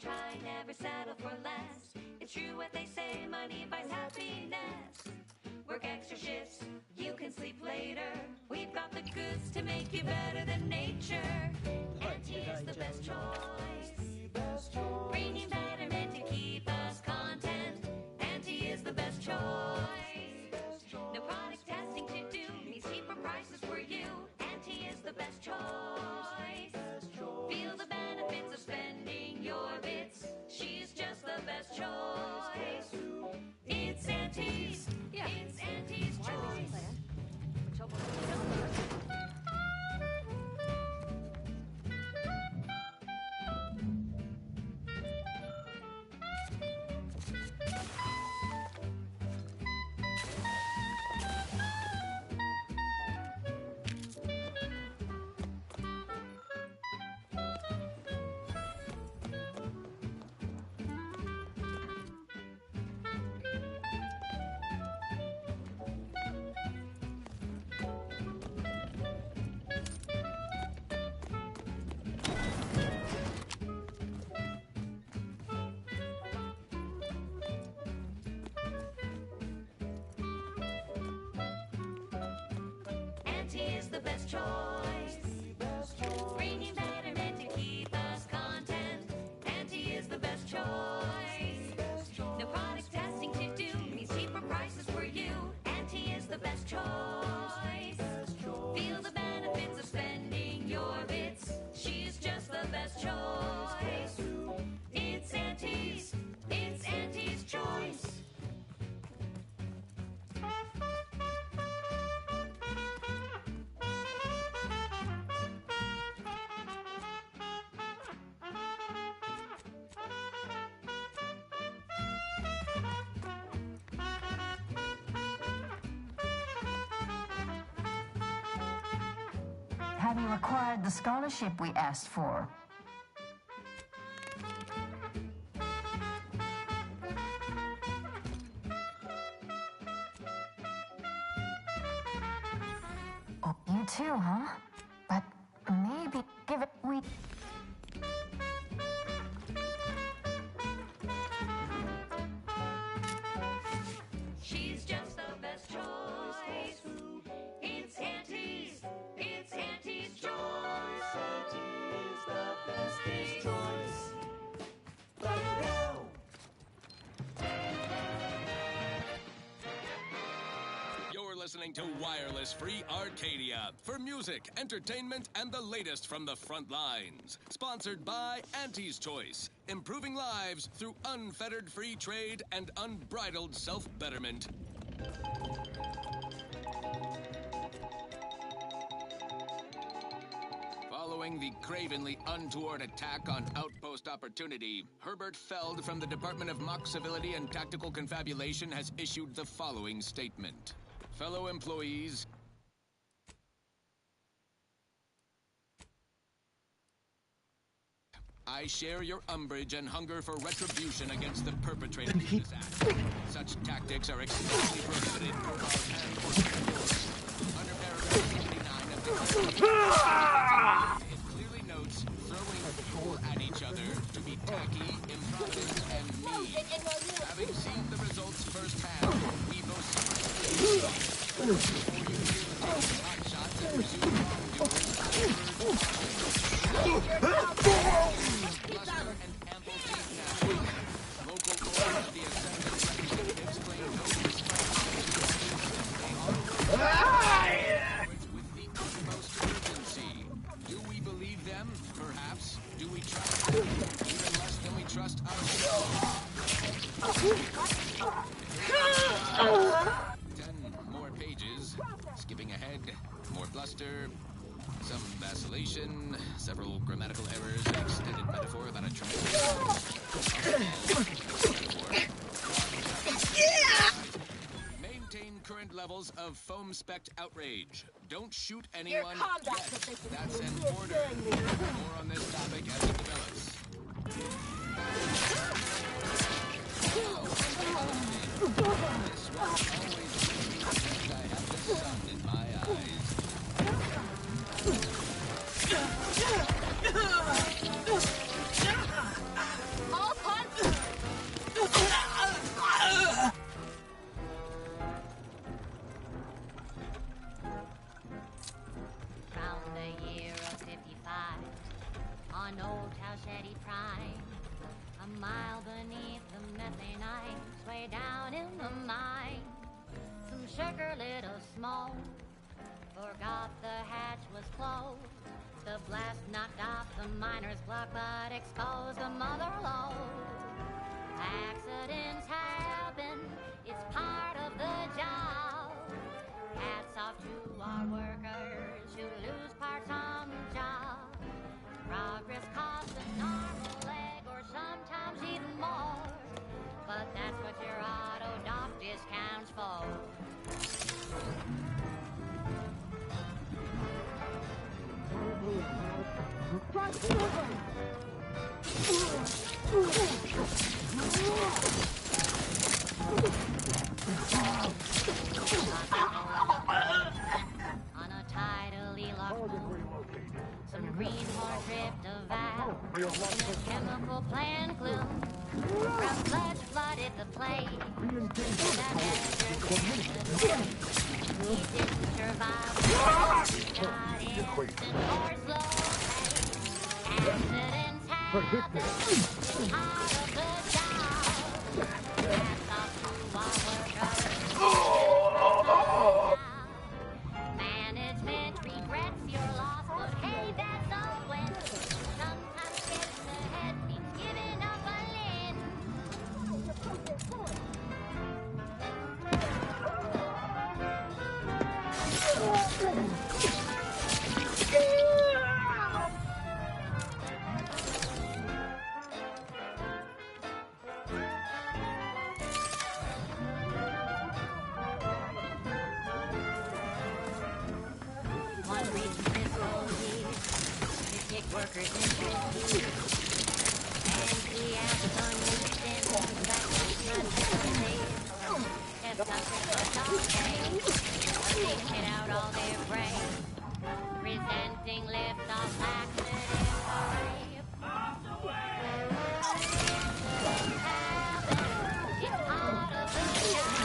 Try, never settle for less. It's true what they say, money buys happiness. Work extra shifts, you can sleep later. We've got the goods to make you better than nature. Auntie is the best choice. Bringing betterment to keep us content. Auntie is the best choice. No product testing to do, means cheaper prices for you. Auntie is the best choice. Feel the benefits of spending your bits. She's just the best choice. It's Auntie's. Yeah. It's Auntie's choice. Auntie is the best choice. Bringing betterment to keep us content. Auntie is the best choice. No product testing to do, means cheaper prices for you. Auntie is the best choice. Feel the benefits of spending your bits. She's just the best choice. It's Auntie's. It's Auntie's choice. acquired the scholarship we asked for. Oh, you too, huh? But maybe give it we... She's just the best choice. It's Auntie's. It's Auntie's choice. Auntie's the bestest choice. Right now. You're listening to Wireless Free Arcadia for music, entertainment, and the latest from the front lines. Sponsored by Auntie's Choice, improving lives through unfettered free trade and unbridled self-betterment. Following the cravenly untoward attack on Outpost Opportunity, Herbert Feld from the Department of Mock Civility and Tactical Confabulation has issued the following statement. Fellow employees, I share your umbrage and hunger for retribution against the perpetrators of this act. Such tactics are explicitly prohibited per our hand under paragraph 79 of the It clearly notes throwing fuel at each other to be tacky, improvident, and mean. Having seen the results firsthand, we most certainly before you take hot shots and resume bluster and ample teeth napping. Local boards of the Ascendant representatives claim no responsibility with the utmost urgency. Do we believe them? Perhaps. Do we trust them? Even less than we trust ourselves. 10 more pages. Skipping ahead. More bluster. Some vacillation, several grammatical errors, an extended metaphor about a tremendous... Maintain current levels of foam-specked outrage. Don't shoot anyone yet. That's an order. More on this topic as it develops. This one always seems I have the sun in my eyes. All punch! Round the year of 55, on Old Towshetty Prime, a mile beneath the methane ice, way down in the mine, some sugar lit a smoke, forgot the hatch was closed. The blast knocked off the miner's clock, but exposed the mother lode. Accidents happen, it's part of the job. Hats off to our workers who lose parts on the job. Progress costs an arm, a leg, or sometimes even more. But that's what your auto dock discounts for. On a tidally locked moon, some greenhorn tripped a valve in a chemical plant gloom. From sludge flooded the plane. That he didn't survive. Got instant or slow pain. Accidents happen. It's part of the job. That's off to our workers. Management regrets your loss, but hey, that's a win. Sometimes getting ahead means giving up a limb. One recent fiscal year, workers in and he has fun with them that it's nothing but all day. They hit out all their brains, presenting liftoff accident parade. It's out of the job.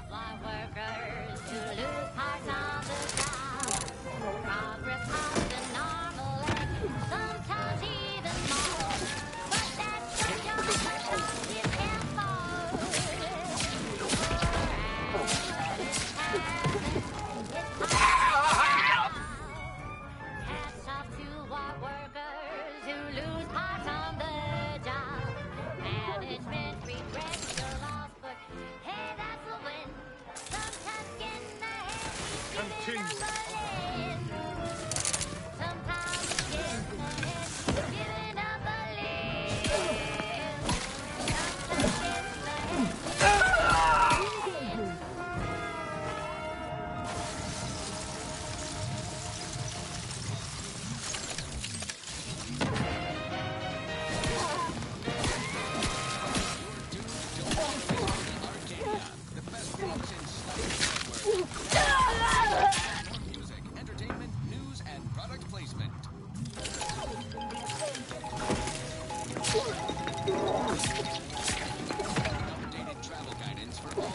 Fly workers who lose parts on the job. Progress comes to normal and sometimes even more. But that's the job because you can't afford. Hats off to our workers who lose parts on the job. Management regrets the loss, but hey, that's a win. Sometimes getting ahead is giving up a limb. Sometimes getting ahead is giving up a limb. Sometimes getting ahead is giving up a limb. Music, entertainment, news, and product placement. Updated travel guidance for all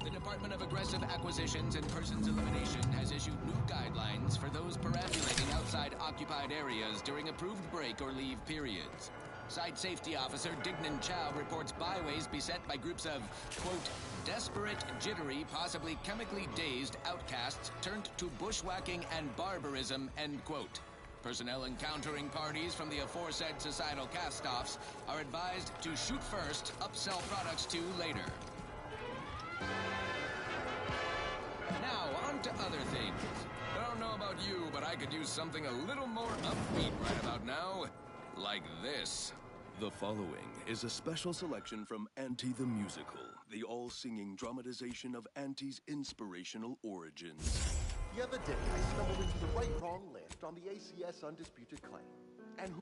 The Department of Aggressive Acquisitions and Persons Elimination has issued new guidelines for those perambulating outside occupied areas during approved break or leave periods. Site Safety Officer Dignan Chow reports byways beset by groups of, quote, desperate, jittery, possibly chemically dazed outcasts turned to bushwhacking and barbarism, end quote. Personnel encountering parties from the aforesaid societal cast-offs are advised to shoot first, upsell products to later. Now, on to other things. I don't know about you, but I could use something a little more upbeat right about now. Like this. The following is a special selection from Auntie the Musical, the all-singing dramatization of Auntie's inspirational origins. The other day, I stumbled into the right wrong list on the ACS Undisputed Claim. And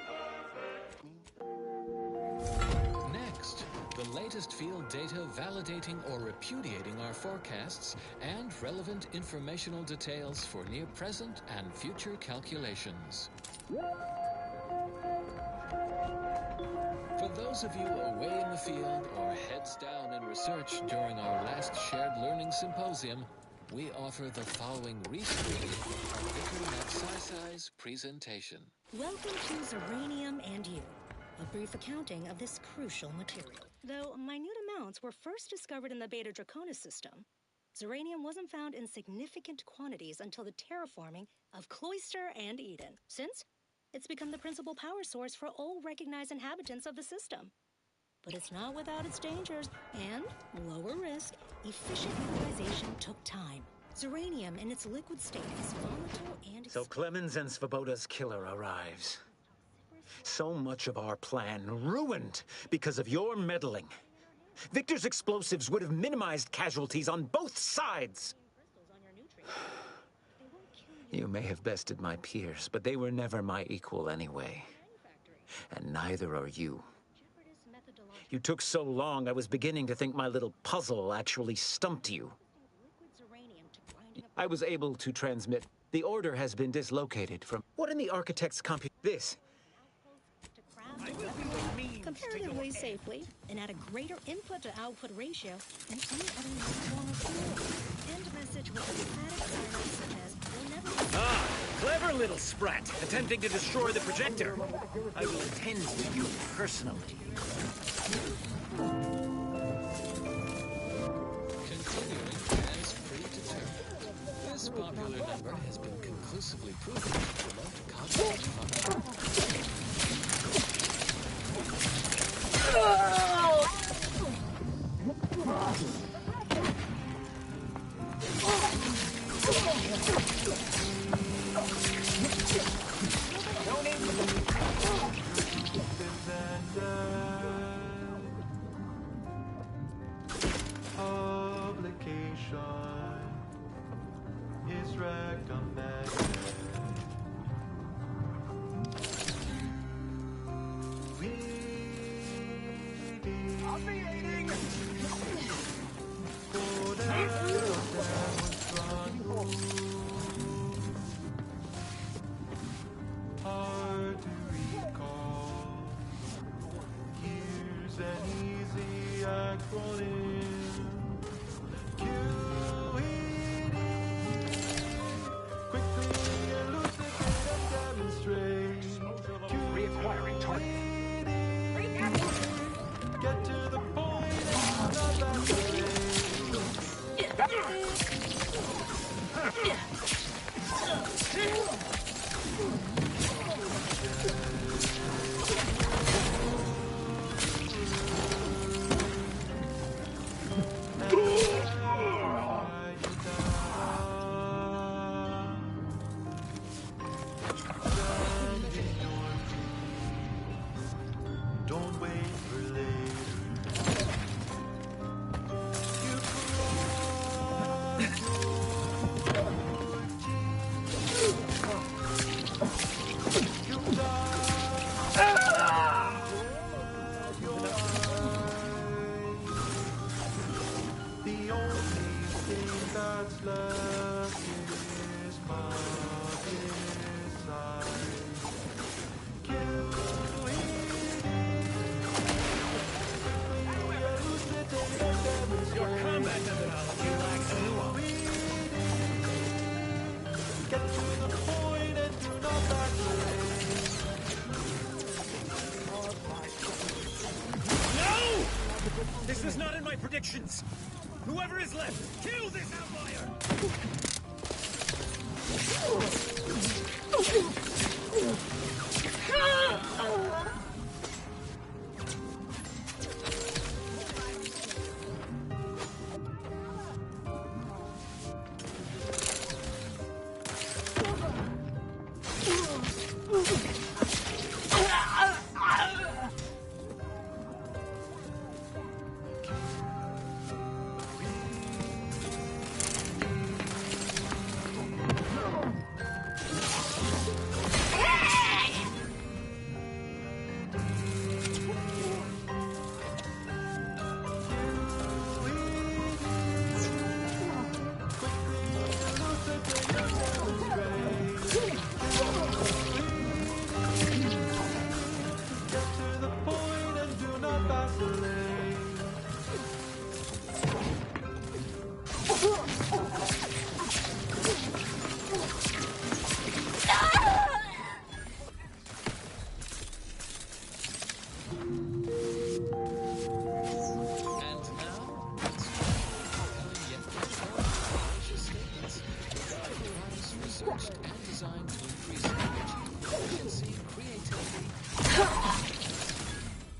Next, the latest field data validating or repudiating our forecasts and relevant informational details for near present and future calculations. For those of you away in the field or heads down in research during our last shared learning symposium, we offer the following rescreening of Vicar Maxisai's presentation. Welcome to Zeranium and You, a brief accounting of this crucial material. Though minute amounts were first discovered in the Beta Draconis system, Zeranium wasn't found in significant quantities until the terraforming of Cloister and Eden, since it's become the principal power source for all recognized inhabitants of the system. But it's not without its dangers, and, lower risk, efficient utilization took time. Zeranium in its liquid state is volatile and... So Clemens and Svoboda's killer arrives. So much of our plan ruined because of your meddling. Victor's explosives would have minimized casualties on both sides. You may have bested my peers, but they were never my equal anyway. And neither are you. You took so long, I was beginning to think my little puzzle actually stumped you. I was able to transmit. The order has been dislocated from... What in the architect's This. comparatively safely and at a greater input-to-output ratio than any other form of fuel. End message with emphatic silence such as, "You'll never..." Ah, clever little sprat, attempting to destroy the projector. I will attend to you personally. Continuing as predetermined. This popular number has been conclusively proven to promote cognitive function. Publication is ready. deviating! Hard to recall. Here's an easy acronym. QED. Quickly elucidate and demonstrate. Reacquiring target. Get to the point and not Don't wait for later. The only thing that's left is Your combat methodology lacks nuance. Get to the point and do not back away. No! This was not in my predictions. Whoever is left, kill this outlier!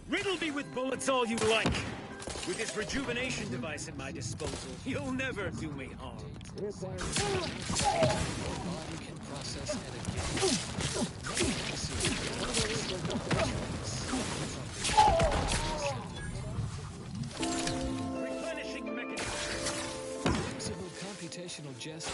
Riddle me with bullets all you like. With this rejuvenation device at my disposal, you'll never do me harm. Your body can process Replenishing mechanism. Flexible computational jest.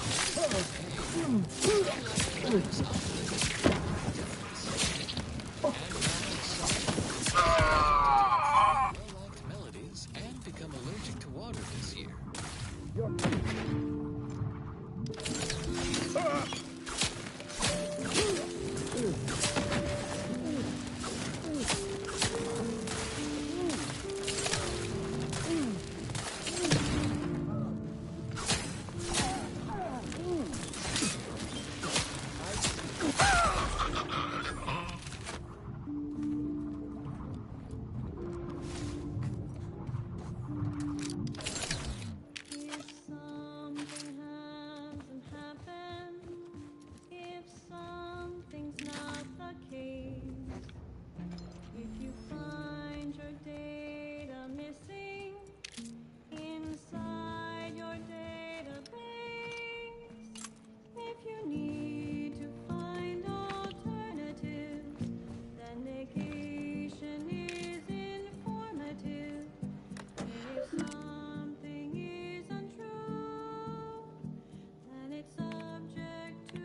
Melodies and become allergic to water this year.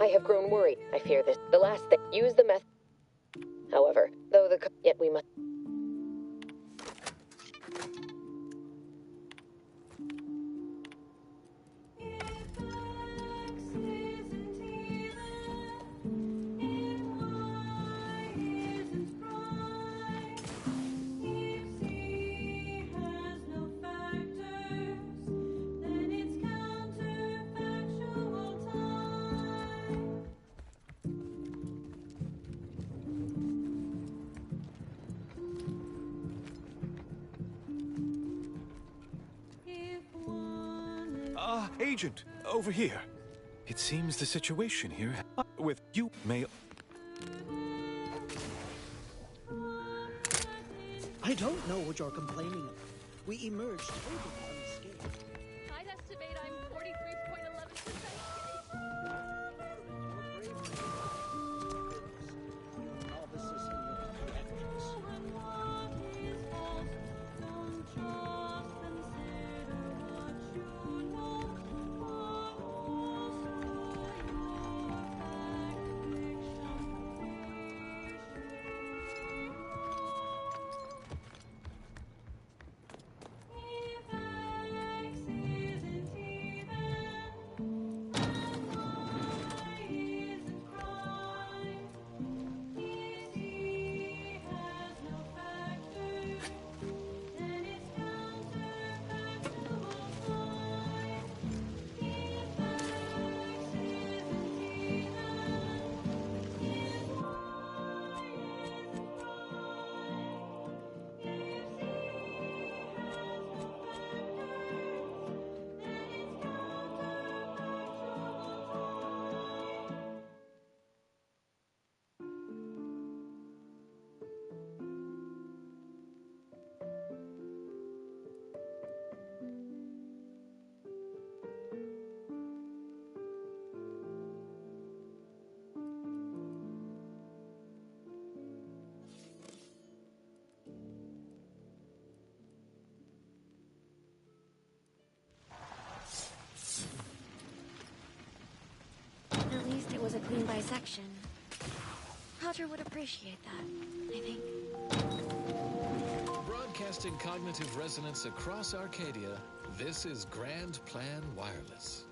I have grown worried. I fear this. The last thing. Use the method. However, though the... Yet we must... Agent, over here. It seems the situation here with you may... I don't know what you're complaining of. We emerged totally unscathed. I'd estimate I'm 43.11%. At least it was a clean bisection. Roger would appreciate that, I think. Broadcasting cognitive resonance across Arcadia, this is Grand Plan Wireless.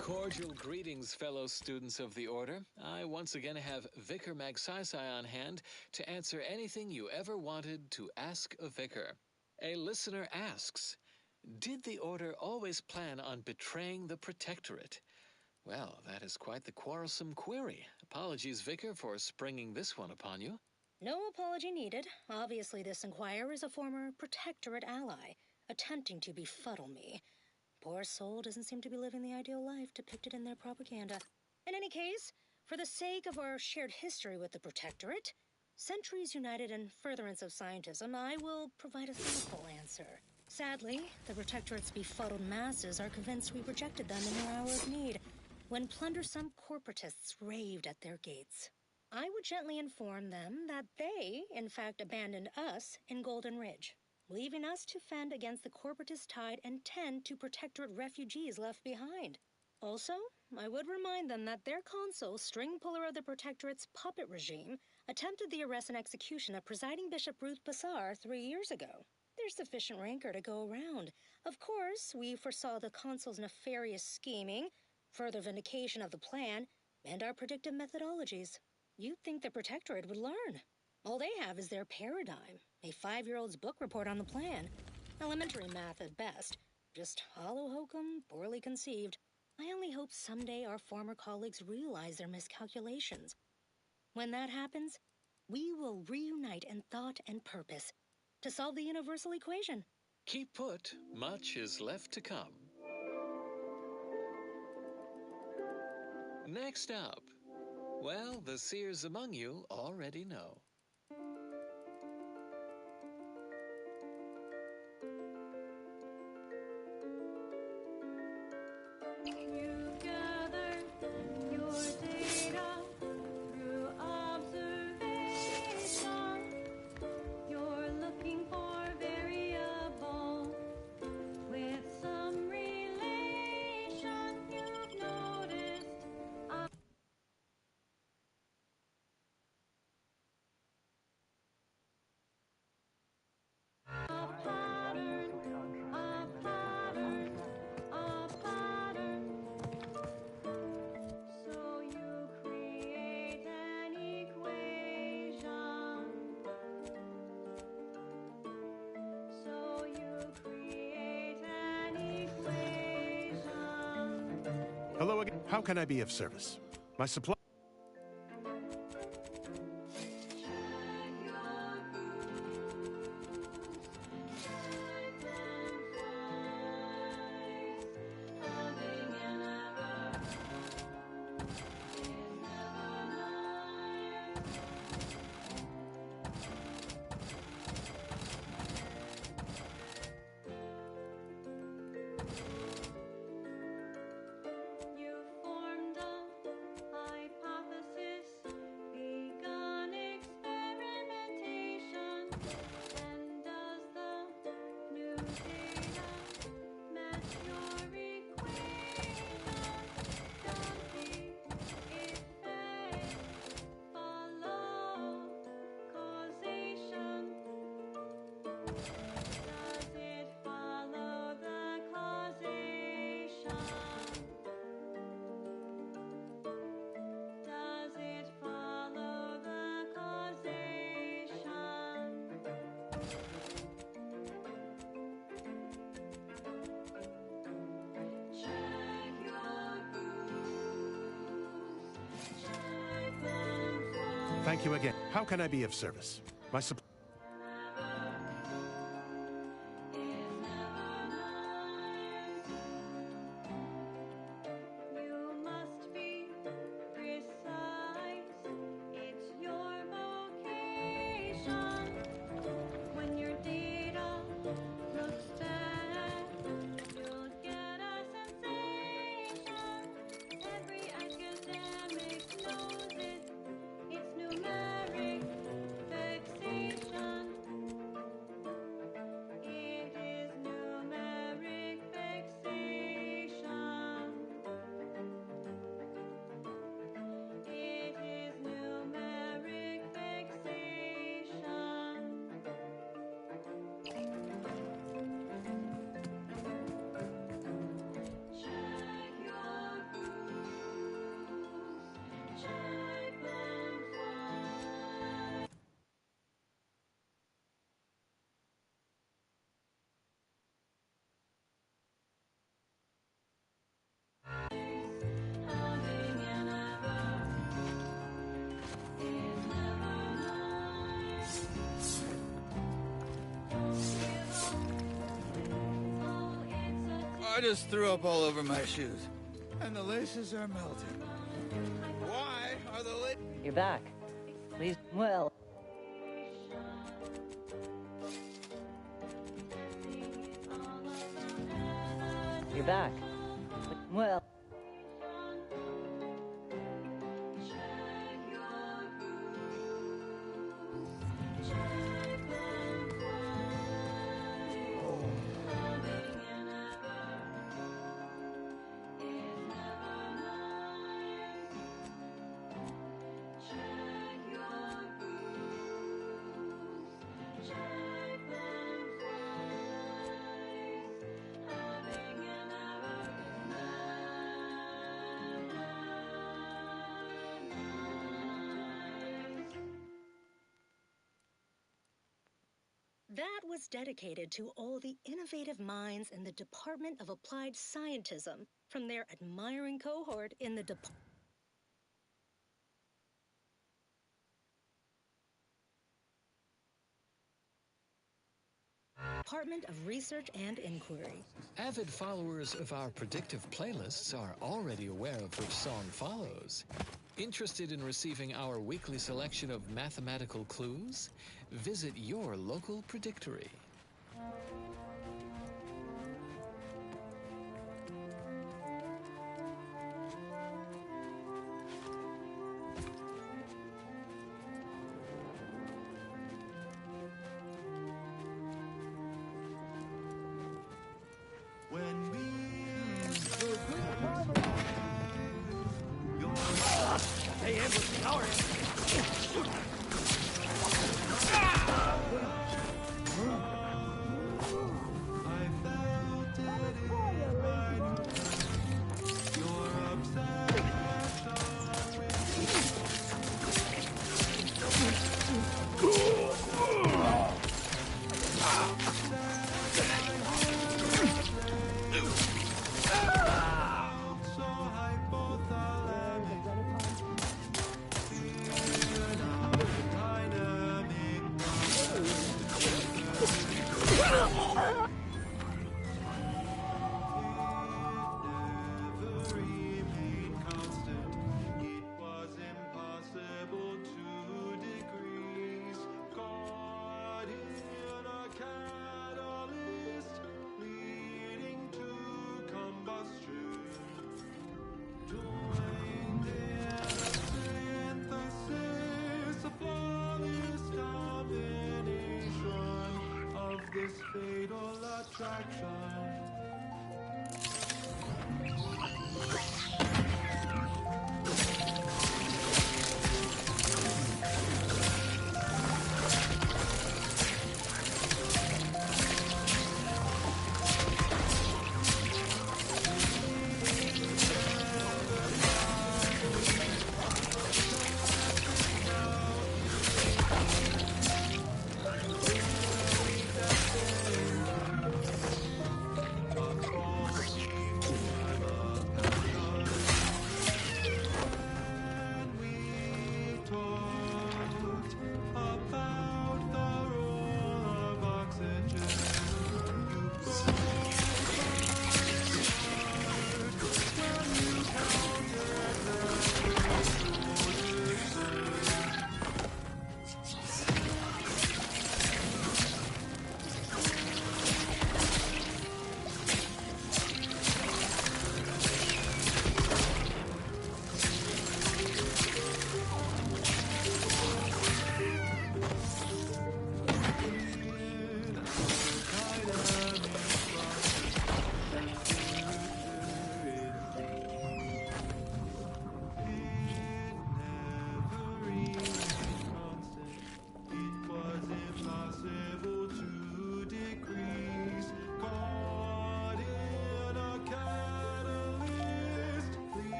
Cordial greetings, fellow students of the Order. I once again have Vicar Magsaysay on hand to answer anything you ever wanted to ask a vicar. A listener asks, did the Order always plan on betraying the Protectorate? Well, that is quite the quarrelsome query. Apologies, Vicar, for springing this one upon you. No apology needed. Obviously, this inquirer is a former Protectorate ally, attempting to befuddle me. Poor soul doesn't seem to be living the ideal life depicted in their propaganda. In any case, for the sake of our shared history with the Protectorate, centuries united in furtherance of scientism, I will provide a simple answer. Sadly, the Protectorate's befuddled masses are convinced we rejected them in their hour of need, when plundersome corporatists raved at their gates. I would gently inform them that they, in fact, abandoned us in Golden Ridge, leaving us to fend against the corporatist tide and tend to Protectorate refugees left behind. Also, I would remind them that their consul, string puller of the Protectorate's puppet regime, attempted the arrest and execution of presiding Bishop Ruth Bassar 3 years ago. There's sufficient rancor to go around. Of course, we foresaw the consul's nefarious scheming, further vindication of the plan, and our predictive methodologies. You'd think the Protectorate would learn. All they have is their paradigm, a 5-year-old's book report on the plan. Elementary math at best. Just hollow hokum, poorly conceived. I only hope someday our former colleagues realize their miscalculations. When that happens, we will reunite in thought and purpose to solve the universal equation. Keep put, much is left to come. Next up, well, the seers among you already know. You gather your data through observation. You're looking for variables with some relation. You've noticed so you create an equation. So you create an equation. Hello again. How can I be of service? My supply... Check your Does it follow the causation? Does it follow the causation? Check your grooves. Check them for Thank you again. How can I be of service? My sup- You must be precise. It's your vocation. When your data looks bad, you'll get a sensation. Every academic knows it. It's numeric fixation. It is numeric fixation. It is numeric fixation. Check your grooves. Check them twice. Having an ever is never nice. Don't give up. Oh, it's a I just threw up all over my shoes, and the laces are melting. Why are the laces? You're back. Please, well. You're back. Well. That was dedicated to all the innovative minds in the Department of Applied Scientism from their admiring cohort in the Department of Research and Inquiry. Avid followers of our predictive playlists are already aware of which song follows. Interested in receiving our weekly selection of mathematical clues? Visit your local predictory. When we They ambushed our I felt it in my your this fatal attraction.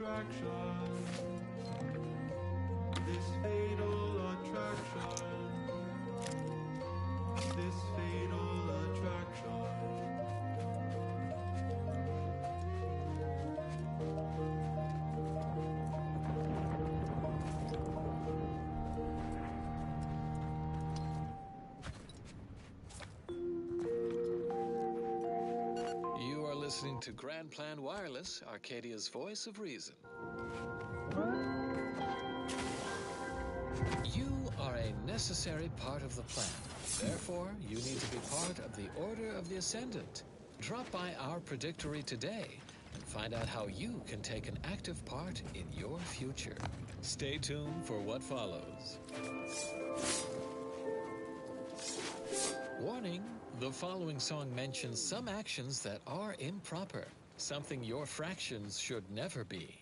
attraction. This fatal attraction. This fatal attraction. You are listening to Grand Plan Wireless, Arcadia's voice of reason. You are a necessary part of the plan. Therefore, you need to be part of the Order of the Ascendant. Drop by our predictory today and find out how you can take an active part in your future. Stay tuned for what follows. Warning, the following song mentions some actions that are improper, something your fractions should never be.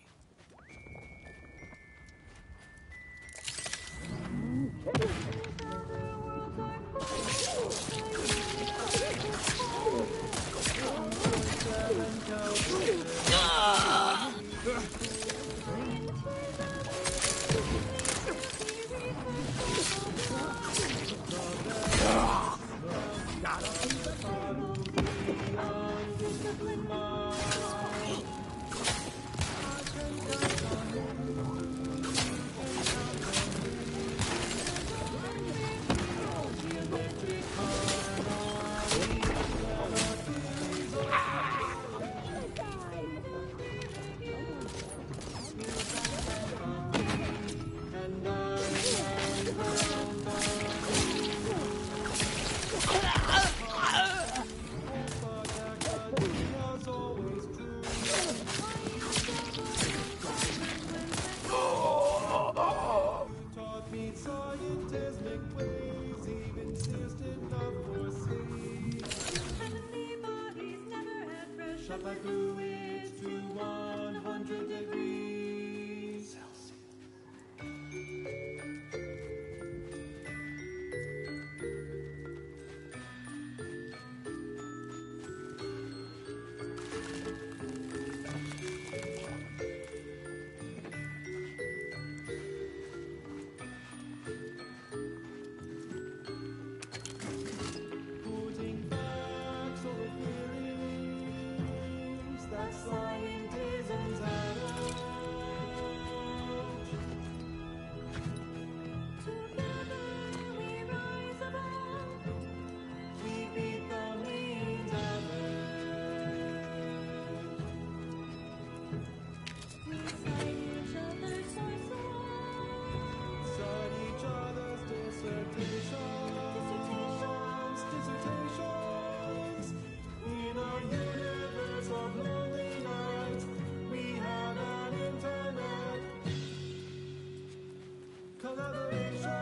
Shot back through it to 100 degrees Celsius. Putting facts over theories that scientism's had out. Together we rise above. We beat the main damage. We cite each other's sources. Cite each other's dissertations. In a universe of lonely nights, we have an internet collaboration.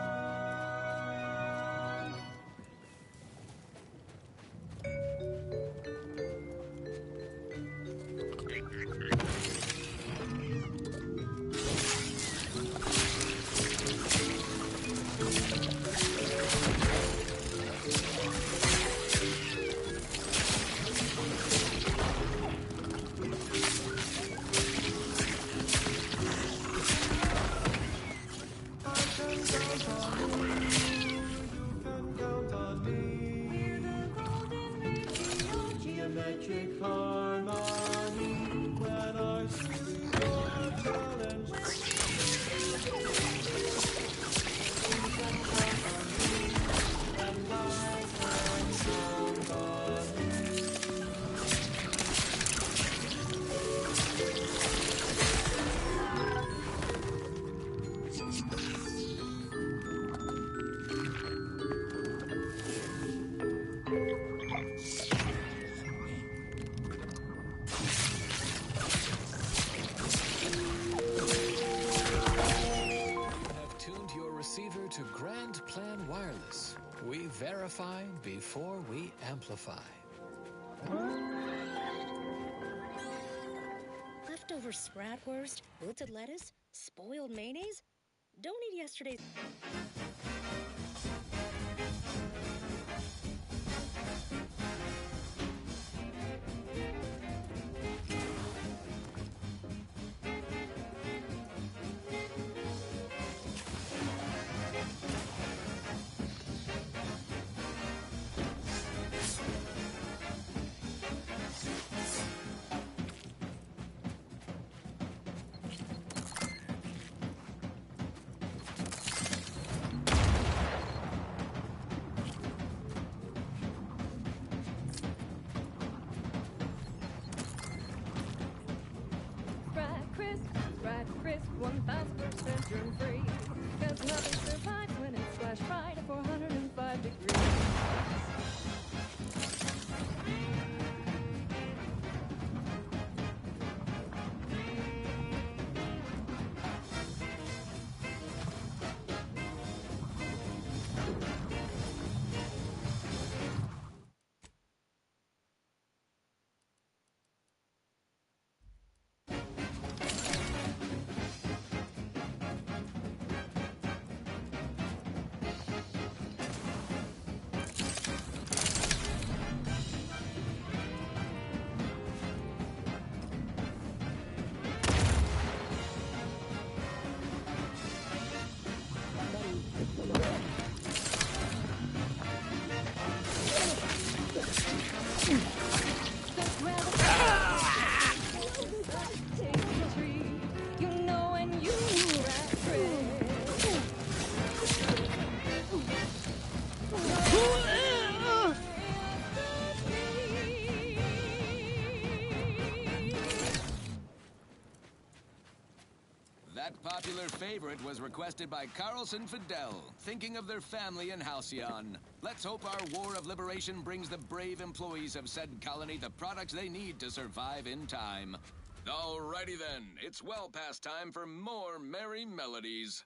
Geometric harmony when I see your challenge. And I can count on Have tuned your receiver to Grand Plan Wireless. We verify before we amplify. Leftover spratwurst, wilted lettuce, spoiled mayonnaise? Don't eat yesterday's... bedroom free. Cause nothing survives when it's flash bright at 405 degrees. That popular favorite was requested by Carlson Fidel, thinking of their family in Halcyon. Let's hope our War of Liberation brings the brave employees of said colony the products they need to survive in time. Alrighty then, it's well past time for more merry melodies.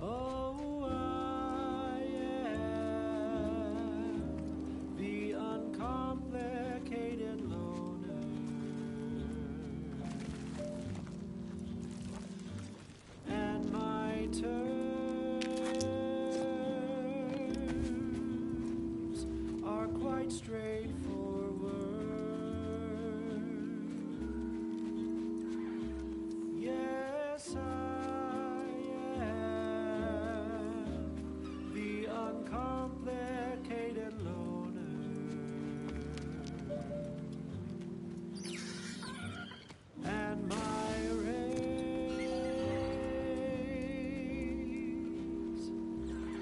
Oh, I am the uncomplicated loner, and my terms are quite straightforward. Yes, I am the uncomplicated loner, and my rays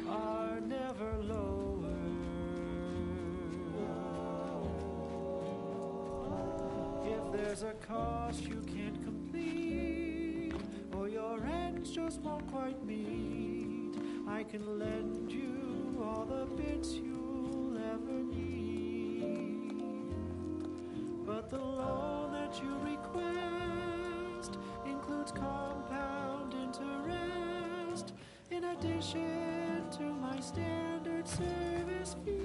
are never lower. If there's a cost you can't complete, or your ends just won't quite meet, I can lend you all the bits you'll ever need. But the loan that you request includes compound interest, in addition to my standard service fees.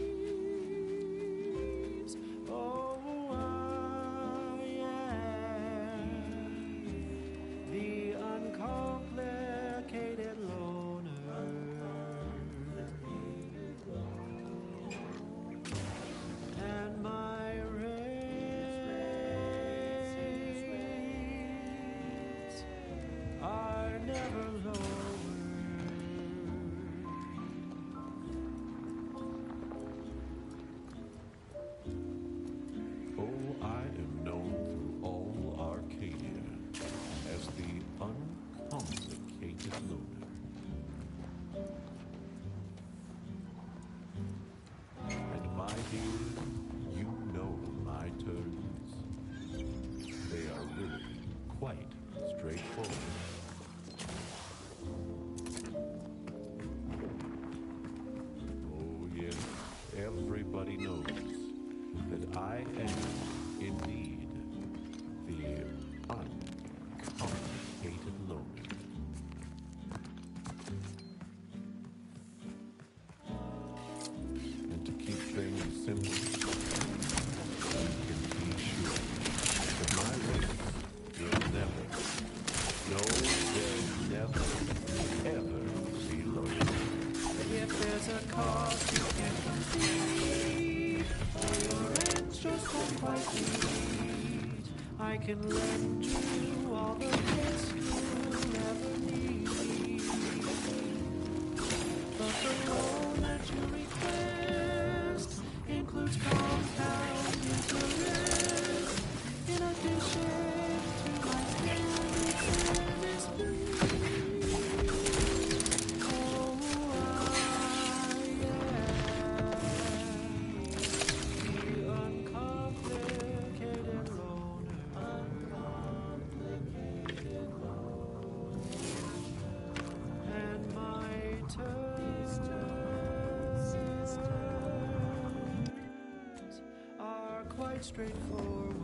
Oh, I am the uncomplicated loner, and my rates are never lower. Oh, I am known through all Arcadia as the uncomplicated loner. And my dear, you know my terms. They are really quite straightforward. Oh yes, everybody knows that I am indeed the uncomplicated loner. And to keep things simple, you can be sure that my race will never, no, will never, ever be lower. If there's a cost you can't complete, or your ends just won't quite meet, I can lend you all the bits you'll ever need. But the loan that you request includes compound interest, in addition to my standard service fees. Oh, I am the uncomplicated quite straightforward.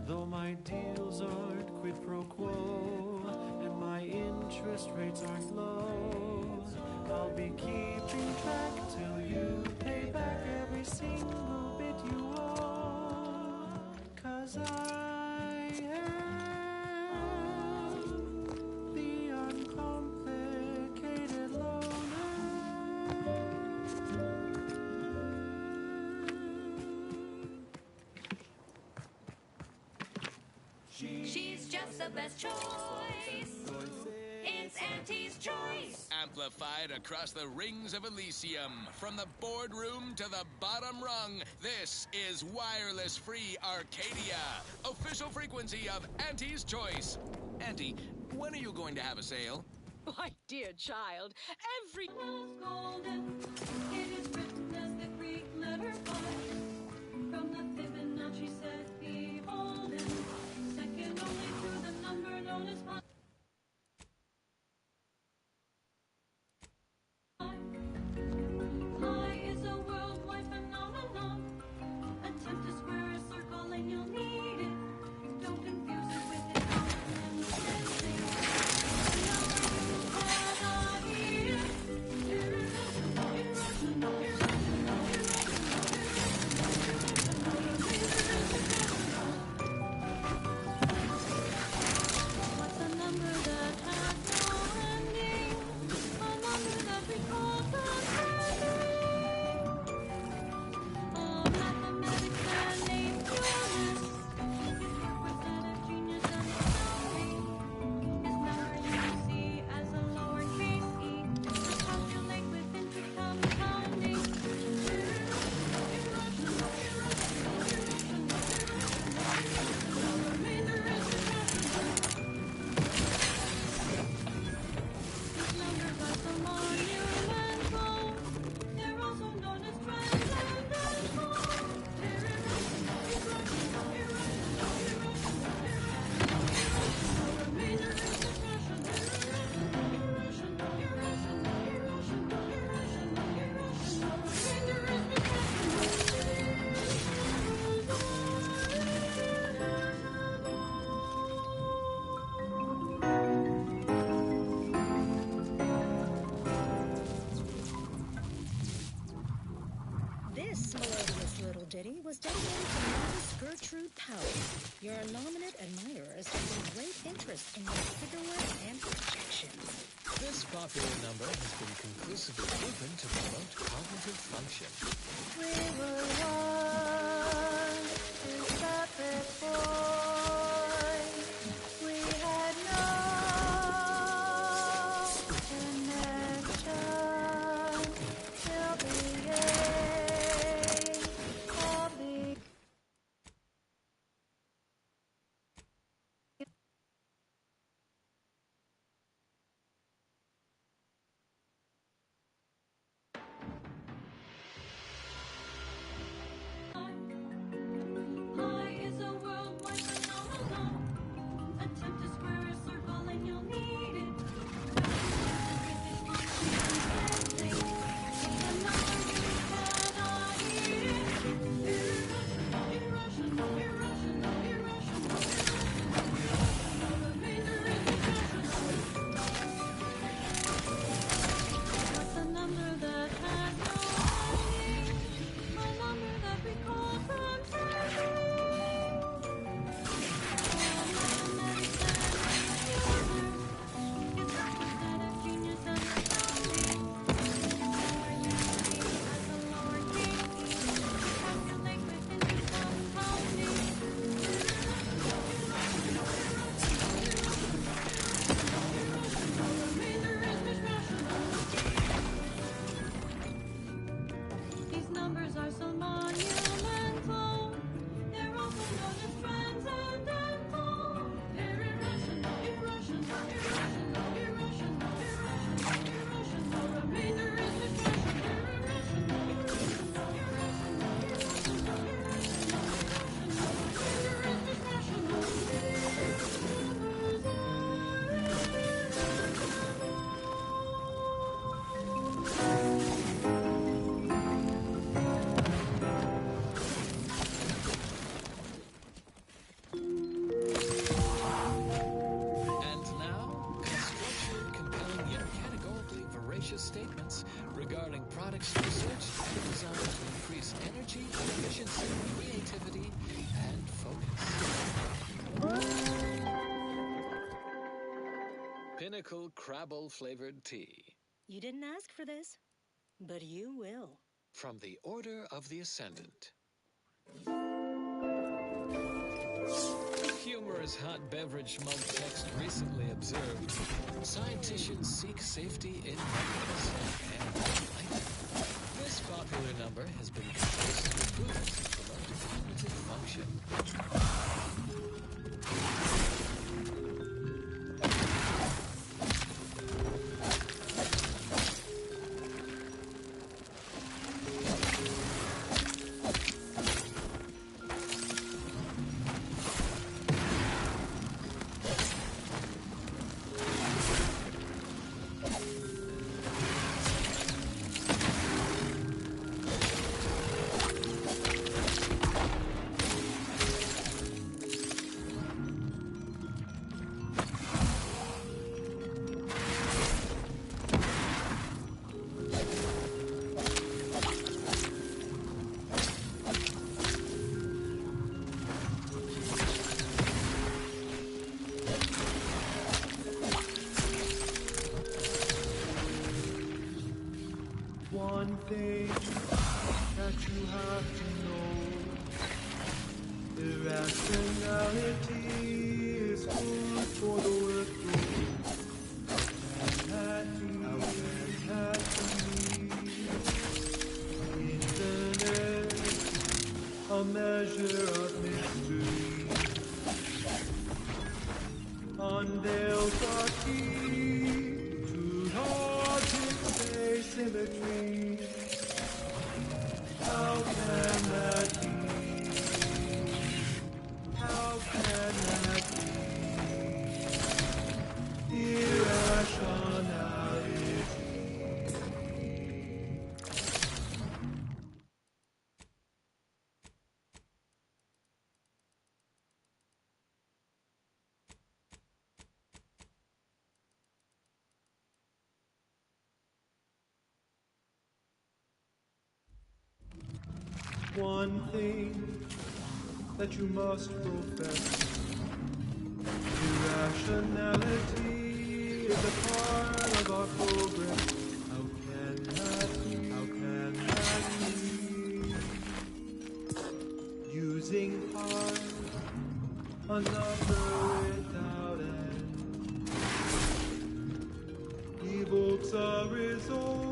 Though my deals aren't quid pro quo, and my interest rates aren't low, I'll be keeping track till you pay back every single bit you owe. 'Cause I am the uncomplicated loner. She's just the best choice. It's Auntie's choice. Amplified across the rings of Elysium, from the boardroom to the bottom rung, this is wireless free Arcadia, official frequency of Auntie's Choice. Auntie, when are you going to have a sale? My dear child, every golden. It is written as the Greek letter pi. From the Fibonacci set beholden, second only to the number known as pi. Pi is a worldwide phenomenon. Attempt to square a circle and you'll need it. Don't confuse it with its What's a number that has no ending? A number that we call mathematics and naturalist. His work was that of genius and astounding. His number you can see as a lowercase e. To calculate with into compounding. These numbers are so monumental. They're also known as transcendental. This melodious little ditty was dedicated to Miss Gertrude Powell. Your nominate admirers have taken great interest in your figure work and projections. This popular number has been conclusively proven to promote cognitive function. We were once two separate boys. We had no connection till the age of the botanical crabble-flavored tea. You didn't ask for this, but you will. From the Order of the Ascendant. Humorous hot beverage mug text recently observed, scienticians seek safety in numbers and light. This popular number has been consistently proven to promote cognitive function. One thing that you have to know, irrationality is good for the world. How can that be? Infinite, a measure of mystery. Unveiled the key to logic, asymmetry. How can that be? How can that be? Irrationality. One thing that you must profess, irrationality is a part of our program. How can that be? How can that be? Using heart, another without end, evokes a result.